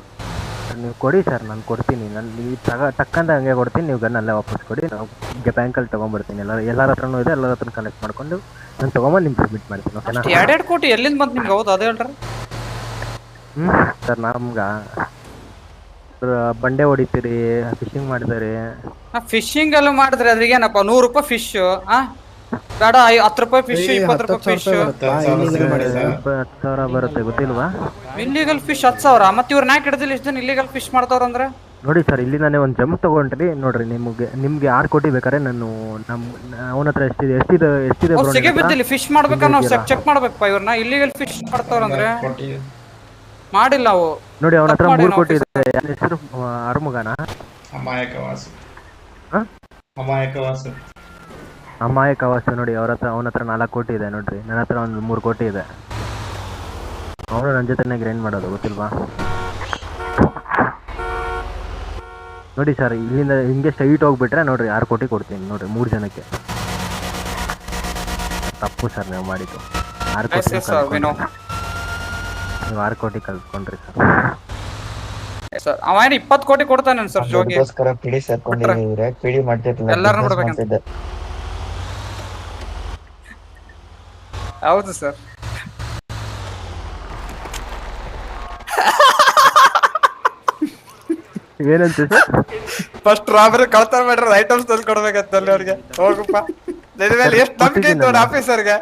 ನೀವು ಕೊಡಿ ಸರ್, ನಾನು ಕೊಡ್ತೀನಿ. ನಾನು ನೀವು ಟಕ್ಕಂತ ಹಂಗೆ ಕೊಡ್ತೀನಿ, ನೀವು ಗನ್ ಅಲ್ಲೇ ವಾಪಸ್ ಕೊಡಿ. ನಾವು ಬ್ಯಾಂಕಲ್ಲಿ ತೊಗೊಂಡ್ಬರ್ತೀನಿ. ಎಲ್ಲರ ಹತ್ರನೂ ಇದೆ, ಎಲ್ಲರ ಹತ್ರ ಕನೆಕ್ಟ್ ಮಾಡ್ಕೊಂಡು ನಾನು ತೊಗೊಂಬಂದು ನಿಮ್ಗೆ ಸಬ್ಮಿಟ್ ಮಾಡ್ತೀನಿ ಓಕೆನಾ. 2 ಕೋಟಿ ಎಲ್ಲಿಂದ ಬಂತು ನಿಮ್ಗೆ? ಹೌದು ಅದೇ ಹೇಳ್ರಿ. ಸರ್ ನಮ್ಗೆ ಬಂಡೆ ಹೊಡಿತೀರಿ, ಫಿಶಿಂಗ್ ಮಾಡ್ತಾರೆ. ಫಿಶಿಂಗ್ ಎಲ್ಲ ಮಾಡಿದ್ರೆ ಅದ್ರಿಗೆ ಏನಪ್ಪ 100 ರೂಪಾಯಿ ಫಿಶ್ ಬೇಡ, 10 ರೂಪಾಯಿ ಫಿಶ್, 20 ರೂಪಾಯಿ ಫಿಶ್, 10,000 ಬರುತ್ತೆ ಗೊತ್ತಿಲ್ವಾ? Illegal fish 10,000. ಮತ್ತೆ ಇವ್ರು ನಾಕ್ ಹಿಡಿದಿಲ್ಲ ಎಷ್ಟು ಜನ ಇಲ್ಲಿಗಲ್ ಫಿಶ್ ಮಾಡ್ತಾವ್ರ ಅಂದ್ರೆ? ನೋಡಿ ಸರ್, ಇಲ್ಲಿ ನಾನೇ ಒಂದು ಜಂಪ್ ತಗೊಂಡ್ರಿ ನೋಡ್ರಿ. ನಿಮ್ಗೆ 6 ಕೋಟಿ ಬೇಕಾರೆ ನಾನು ಅವನ ಹತ್ರ ಎಷ್ಟಿದೆ ಸಿಗೆ ಬಿದ್ದಿಲ್ಲ ಫಿಶ್ ಮಾಡ್ಬೇಕಾದ್ರೆ ನಾವು ಚೆಕ್ ಮಾಡ್ಬೇಕಪ್ಪ ಇವ್ರನ್ನ. ಇಲ್ಲಿಗಲ್ ಫಿಶ್ ಮಾಡ್ತಾವ್ರ ಅಂದ್ರೆ ಮಾಡಿಲ್ಲ ನಾವು. ನೋಡಿ ಅವನ ಹತ್ರ 3 ಕೋಟಿ ಇದೆ. ಹೆಸರು ಅರುಮುಗನ ಅಮಾಯಕವಾಸು. ನೋಡಿ ಅವನ ಹತ್ರ 4 ಕೋಟಿ ಇದೆ ನೋಡ್ರಿ. ನನ್ನ ಹತ್ರ ಒಂದು 3 ಕೋಟಿ ಇದೆ. ಅವನು ನನ್ನ ಜೊತೆನೇ ಗ್ರೈಂಡ್ ಮಾಡೋದು ಗೊತ್ತಿಲ್ವಾ? ನೋಡಿ ಸರ್, ಇಲ್ಲಿಂದ ಹಿಂಗೆ ಸ್ಟ್ರೈಟ್ ಹೋಗ್ಬಿಟ್ರೆ ನೋಡ್ರಿ 6 ಕೋಟಿ ಕೊಡ್ತೀನಿ ನೋಡ್ರಿ 3 ಜನಕ್ಕೆ. ತಪ್ಪು ಸರ್ ನೀವು ಮಾಡಿದ್ದು. 6 ಕೋಟಿ ನೀವು 6 ಕೋಟಿ ಕಳ್ಕೊಂಡ್ರಿ ಸರ್. ಅವ 20 ಕೋಟಿ ಕೊಡ್ತಾನೆ ಸರ್ ಜೋಗಿ. ಪಿಡಿ ಸೇರ್ಕೊಂಡಿದ್ರೆ ಪಿಡಿ ಮಾಡ್ತಿರ್ಲಿಲ್ಲ, ಎಲ್ಲಾರನ್ನೂ ಬಿಡ್ಬೇಕಂತ. ಹೌದು ಸರ್. ಏನಂತ ಸರ್? ಫಸ್ಟ್ ರಾಬರಿ ಕಳ್ತನ ಮಾಡ್ರೆ ಐಟಮ್ಸ್ ತಂದು ಕೊಡ್ಬೇಕಂತ ಅವ್ರಿಗೆ. ಹೋಗಪ್ಪ ನಿನ್ನ ಮೇಲೆ ಎಷ್ಟು ನಂಬಿಕೆ ಇತ್ತು ನೋಡಿ ಆಫೀಸರ್ಗೆ.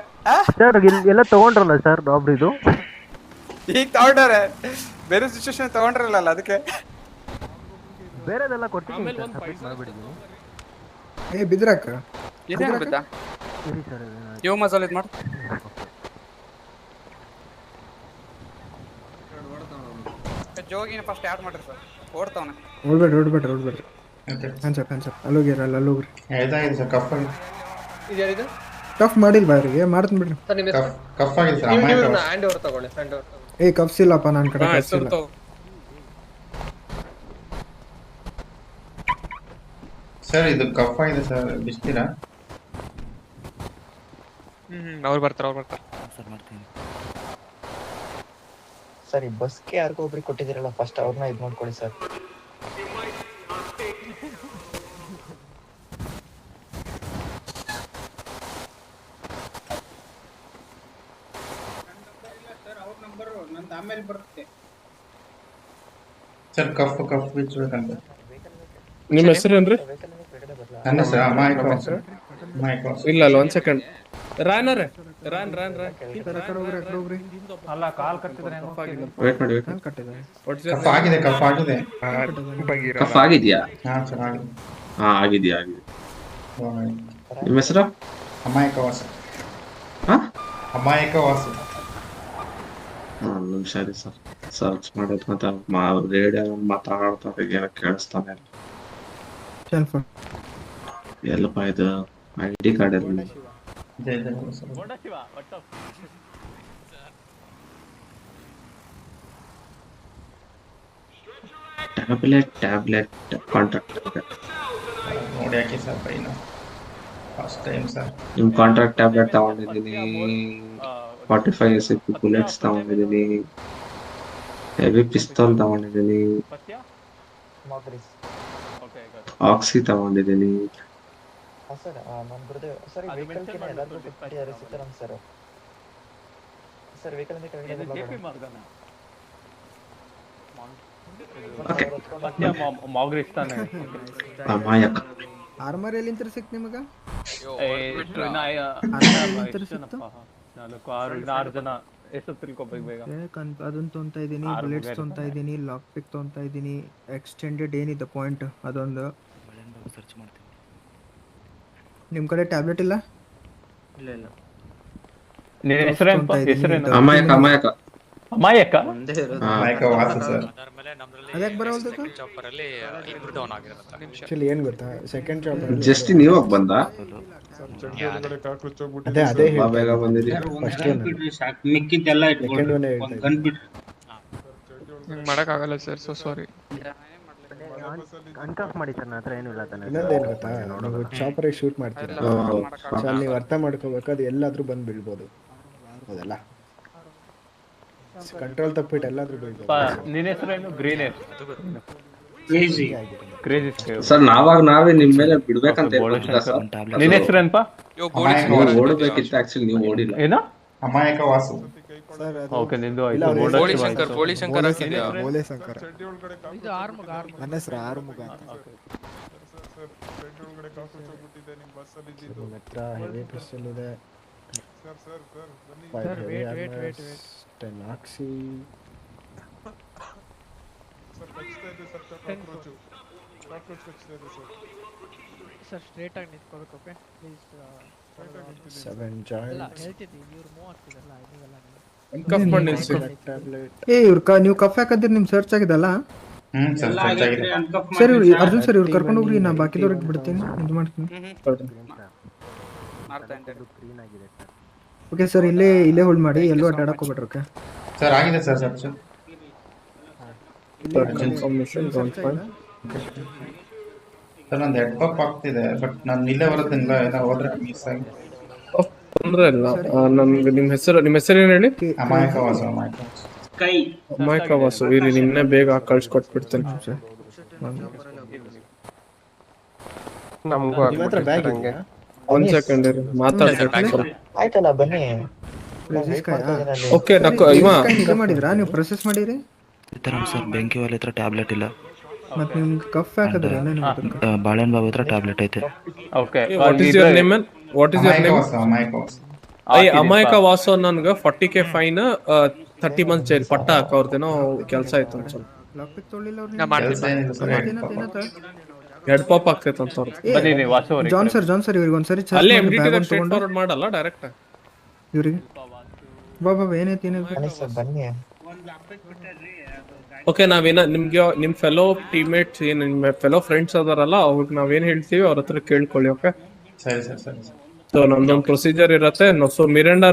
ಸರ್ ಎಲ್ಲ ತಗೊಂಡ್ರಲ್ಲ ಸರ್ ರಾಬ್ರಿದು? ಈಗ ತಗೊಂಡ್ರೆ ಬೇರೆ ಸಿಚುವೇಶನ್ ತಗೊಂಡ್ರಲ್ಲ, ಅದಕ್ಕೆ ಬೇರೆದೆಲ್ಲ ಕೊಡ್ತೀನಿ. ಬಿದ್ರಾಕ ಇದೇನು ಬಿದ್ದ ಇವ್ ಮಸಾಲೆ ಇದು ಮಾಡು. ಜೋಗಿನ ಫಸ್ಟ್ ಆಡ್ ಮಾಡ್ರಿ ಸರ್. ಓಡ್ತಾವನ ಓಡ್ಬೇಡ್ರಿ ಅಲ್ಲೋಗ್ರಿ. ಕಫ್ ಮಾಡಿಲ್ವಾ ಅವ್ರಿಗೆ? ಮಾಡ್ತೀನಿ ಬಿಡ್ರಿ. ಕಫ್ಸ್ ಇಲ್ಲಪ್ಪ ನನ್ನ ಕಡೆ. ಸರ್ ಇದು ಕಫ್ ಆಗಿದೆ ಸರ್, ಬಿಸ್ತೀರಾ? ಅವ್ರು ಬರ್ತಾರೆ ಸರ್ ಮಾಡ್ತೀನಿ. ಸರ್ ಈ ಬಸ್ಗೆ ಯಾರಿಗೋ ಒಬ್ರಿಗೆ ಕೊಟ್ಟಿದ್ದೀರಲ್ಲ, ಫಸ್ಟ್ ಅವ್ರನ್ನ ಇದು ಮಾಡ್ಕೊಳ್ಳಿ ಸರ್. Sir cough ಬಿಚ್ಚಬೇಕಂತ. ನಿಮ್ಮ ಹೆಸರೇನ್ರಿ? ನನ್ನ ಹೆಸರು ಅಮಾಯಕ. ಇಲ್ಲ ಒಂದ್ ಸೆಕೆಂಡ್. ರಾನ್ ಅಲ್ಲ ಕಾಲ್ ಕಟ್ಟಿದ್ರೆ ವೇಟ್ ಮಾಡಿ. ಕಫ್ ಆಗಿದೆ. ಕಫ್ ಆಗಿದ್ಯಾ? ಆಗಿದ್ಯಾ. ನಿಮ್ಮ ಹೆಸರು? ಅಮಾಯಕವಾಸ. ಒಂದು ನಿಮಿಷ ರೀ ಸರ್, ಸರ್ಚ್ ಮಾಡೋದು. ಮತ್ತೆ ರೇಡಿಯೋ ಮಾತಾಡ್ತಾರೆ, ಏನೋ ಕೇಳಿಸ್ತಾನೆ ಎಲ್ಲಪ್ಪ ಇದು ಐ ಡಿ ಕಾರ್ಡ್ ಎಲ್ಲ ಜೈ ಜೈ ಬೋಲೋ ಸರ್. ಟ್ಯಾಬ್ಲೆಟ್ ಕಾಂಟ್ರಾಕ್ಟ್ ನೋಡಿ ಹಾಕಿ sir fine first time sir. ನಿಮ್ ಕಾಂಟ್ರಾಕ್ಟ್ ಟ್ಯಾಬ್ಲೆಟ್ ತಗೊಂಡಿದ್ದೀನಿ, 45 SCP ಬುಲೆಟ್ಸ್ ತಗೊಂಡಿದ್ದೀನಿ, ಹೆವಿ ಪಿಸ್ತೂಲ್ ತಗೊಂಡಿದ್ದೀನಿ, ಆಕ್ಸಿ ತಗೊಂಡಿದ್ದೀನಿ. ಸರ್ ನನ್ನ ಬ್ರದರ್ ಸರ್ ವೆಹಿಕಲ್ ಗೆ ಎಲ್ಲರೂ ಬಿಟ್ಟಿದ್ದಾರೆ ಸೀತಾರಾಮ್ ಸರ್. ಸರ್ ವೆಹಿಕಲ್ ಅಂತ ಅಮಾಯಕ ಆರ್ಮರ್ ಎಲ್ಲಿಂದ ಸಿಕ್ತು ನಿಮಗ? ಅದನ್ನ ತೊಂತಾ ಇದೀನಿ, ಬುಲೆಟ್ಸ್ ತೊಂತಾ ಇದೀನಿ, ಲಾಕ್ ಪಿಕ್ ತೊಂತಾ ಇದೀನಿ, ಎಕ್ಸ್ಟೆಂಡೆಡ್ ಏನಿದೆ ಪಾಯಿಂಟ್ ಅದೊಂದು. ಸರ್ಚ್ ಮಾಡ್ತೀನಿ. ನಿಮ್ ಕಡೆ ಟ್ಯಾಬ್ಲೆಟ್ ಇಲ್ಲ? ಇಲ್ಲ ಇಲ್ಲ. ಅಮಾಯಕ ಅಮಾಯಕ ಅಮಾಯಕ ಅಮಾಯಕ ವಾಸು ಸರ್. ಅದಕ್ಕೆ ಬರೋದು ಆಕ್ಚುಲಿ ಏನ್ ಗೊತ್ತಾ, ಸೆಕೆಂಡ್ ಜಾಬ್ ಜಸ್ಟ್ ನೀವಾಗ ಬಂದ ಅದೇ ಅದೇ ಬೇಗ ಬಂದಿದ್ದೀರಾ. ಫಸ್ಟ್ ಮಿಕ್ಕಿದ್ದೆಲ್ಲ ಸೆಕೆಂಡ್ ಒನ್ ಗನ್ ಬಿಟ್ಟು ಮಾಡಕ್ಕಾಗಲ್ಲ ಸರ್, ಸೊ ಸಾರಿ. ಅನ್ಕಾಫ್ ಮಾಡಿ ಸರ್, ನನ್ನ ಹತ್ರ ಏನೂ ಇಲ್ಲ ತಾನೆ. ಇನ್ನೊಂದೇನು ಗೊತ್ತಾ, ನೀವು ಚಾಪರಿಗೆ ಶೂಟ್ ಮಾಡ್ತೀರಾ, ಸೊ ಅಲ್ಲಿ ನೀವು ಅರ್ಥ ಮಾಡ್ಕೋಬೇಕು ಅದು ಎಲ್ಲಾದ್ರೂ ಬಂದು ಬೀಳ್ಬೋದು. ಹೌದಲ್ಲ, ಕಂಟ್ರೋಲ್ ತಪ್ಪಿಟ್ಟು ಎಲ್ಲಾದ್ರೂ ಬೀಳ್ಬೋದು. ನಿನ್ನ ಹೆಸರೇನು? ಗ್ರೀನೇಶ್ ಸರ್ ನಾವಾಗ ನಾವೇ ನಿಮ್ ಮೇಲೆ ಬಿಡ್ಬೇಕಂತ ಹೇಳ್ತಿದ್ದ ಸರ್. ನಿನ್ನ ಹೆಸರೇನಪ್ಪ? ಓಡಬೇಕಿತ್ತು ಆಕ್ಚುಲಿ, ನೀವು ಓಡಿಲ್ಲ. ಏನ ಅಮಾಯಕ ವಾಸು. ಓಕೆ, ನಿಂದು ಇಲ್ಲ, ಆಯ್ತು. ಬೋಳಿ ಶಂಕರ್ ಹಾಕಿದ್ಯಾ? ಬೋಳಿ ಶಂಕರ್. ಇದು ಆರ್ಮುಗ ನನ್ನ ಹೆಸರು ಆರ್ಮುಗ ಅಂತ. ನನ್ನ ಹತ್ರ ಹೆವಿ ಪಿಸ್ಟಲ್ ಇದೆ, 10 ಆಕ್ಸಿ. ಸರ್ ಸ್ಟ್ರೇಟ್ ಆಗಿ ನಿಂತ್ಕೋಬೇಕು. Okay please. 7 ಜಾಯಿಂಟ್. ಹೇಳ್ತಿದ್ದೀನಿ, ಇವ್ರು ಮೂವ್ ಆಗ್ತಿದಲ್ಲ ನೀವೆಲ್ಲ. ನೀವು ಕಫ್ ಹಾಕಿದ್ರೆ ನಿಮ್ ಸರ್ಚ್ ಆಗಿದಲ್ಲ ಸರ್ ಸರ್ಚ್ ಆಗಿದೆ ಸರ್. ಅರ್ಜುನ್ ಸರ್ ಇವ್ರು ಕರ್ಕೊಂಡು ಹೋಗ್ರಿ, ನಾ ಬಾಕಿದವ್ರಿಗೆ ಬಿಡ್ತೀನಿ, ಇದು ಮಾಡ್ತೀನಿ. ಓಕೆ ಸರ್, ಇಲ್ಲೇ ಹೋಲ್ಡ್ ಮಾಡಿ, ಎಲ್ಲೂ ಅಡ್ಡಾಡಕ್ ಹೋಗ್ಬೇಡ್ರಿ. ಓಕೆ ಸರ್ ಆಗಿದೆ ಸರ್ ಸರ್ಚ್. ಸರ್ ನಂದು ಹೆಡ್ ಪಂಪ್ ಆಗ್ತಿದೆ, ಬಟ್ ನಾನು ಇಲ್ಲೇ ಬರೋದಿಲ್ಲ, ಏನೋ ಹೋದ್ರೆ ಮಿಸ್ ಆಗಿ. ತೊಂದ್ರೆ ಇಲ್ಲ. ನಮ್ಗೆ ನಿಮ್ಮ ಹೆಸರು ಏನು ಹೇಳಿ? ಅಮಾಯಕ ವಾಸು. ಅಮಾಯಕ ವಾಸು ಇರಿ, ನಿನ್ನೆ ಬೇಗ ಕಳ್ಸಿಕೊಟ್ಬಿಡ್ತೇನೆ. ನಮಗೂ ಒಂದ್ ಸೆಕೆಂಡ್ ಇರಿ, ಮಾತಾಡ್ಬೇಕು. ಆಯ್ತಲ್ಲ ಬನ್ನಿ. ಓಕೆ ಇವ ಮಾಡಿದ್ರಾ ನೀವು? ಪ್ರೊಸೆಸ್ ಮಾಡಿರಿ? ಸೀತಾರಾಮ್ ಸರ್, ಬೆಂಕಿ ವಾಲೆ ಹತ್ರ ಟ್ಯಾಬ್ಲೆಟ್ ಇಲ್ಲ. ಮತ್ತೆ ನಿಮ್ಗೆ ಕಫ್ ಹಾಕಿದ್ರೆ ಬಾಳೆನ್ ಬಾಬು ಹತ್ರ ಟ್ಯಾಬ್ಲೆಟ್ ಐತೆ. Okay, what is your name? What is your name? ಅಮಾಯಕ ವಾಸು. ನನ್ಗೆ 40K ಫೈನ್, 30 months ಜೈಲ್, ಪಟ್ಟ ಹಾಕೋರ್ದೇನೋ ಕೆಲಸ ಆಯ್ತು ಒಂದ್ ಸ್ವಲ್ಪ. ಹೆಡ್ ಪಾಪ್ ಆಗ್ತೈತೆ ಅಂತ ಅವ್ರು. ಜಾನ್ ಸರ್ ಇವ್ರಿಗೆ ಒಂದ್ಸರಿ ಅಲ್ಲೇ MDT ಸ್ಟ್ರೇಟ್ ಫಾರ್ವರ್ಡ್ ಮಾಡಲ್ಲ ಡೈರೆಕ್ಟ್ ಇವ್ರಿಗೆ. ಬಾಬಾ ಏನೈತಿ ಬನ್ನಿ. ಓಕೆ, ನಾವೇನ ನಿಮ್ಗೆ ನಿಮ್ ಫೆಲೋ ಟೀಮ್ಮೇಟ್ಸ್ ಏನು ನಿಮ್ಮ ಫೆಲೋ ಫ್ರೆಂಡ್ಸ್ ಅದಾರಲ್ಲ, ಅವ್ರಿಗೆ ನಾವೇನ್ ಹೇಳ್ತೀವಿ ಅವ್ರ ಹತ್ರ ಕೇಳ್ಕೊಳ್ಳಿ. ಓಕೆ ಸರಿ ಸರ್ ಸರಿ. ಸೊ ನಮ್ದೊಂದು ಪ್ರೊಸೀಜರ್ ಇರತ್ತೆ. So Miranda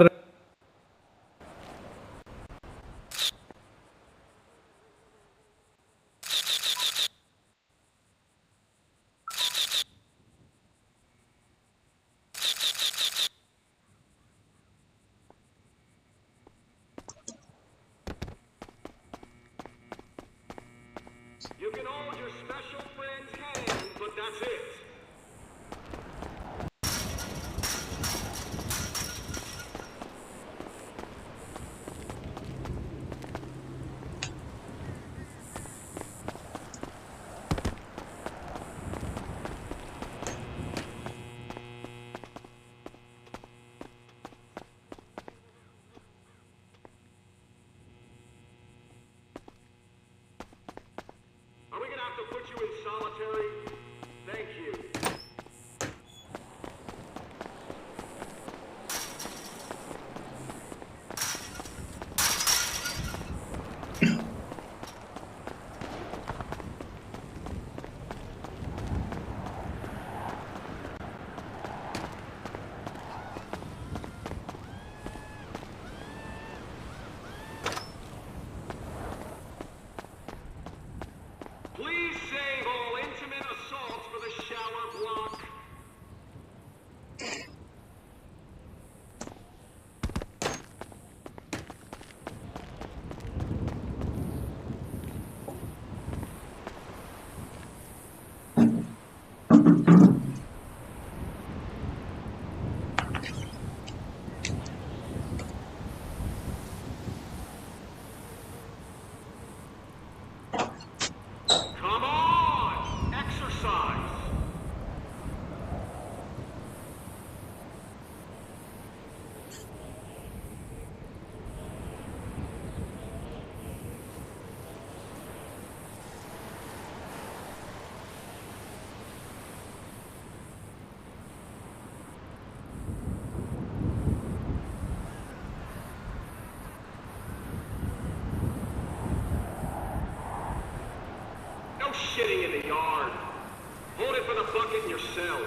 shitting in the yard. Hold it for the bucket in your cell.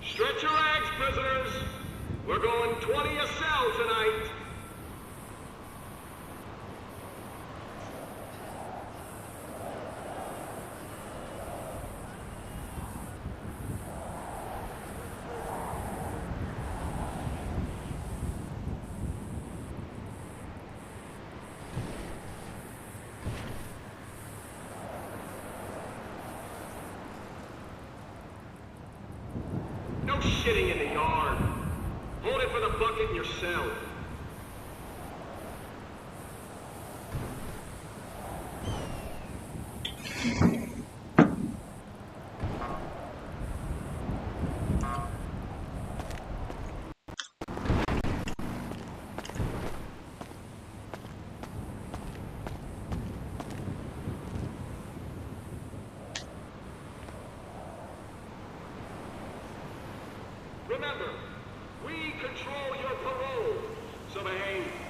Stretch your legs, prisoners. We're going 20 a cell tonight. No shitting in the yard. Hold it for the bucket in your cell. Remember, we control your parole, so behave.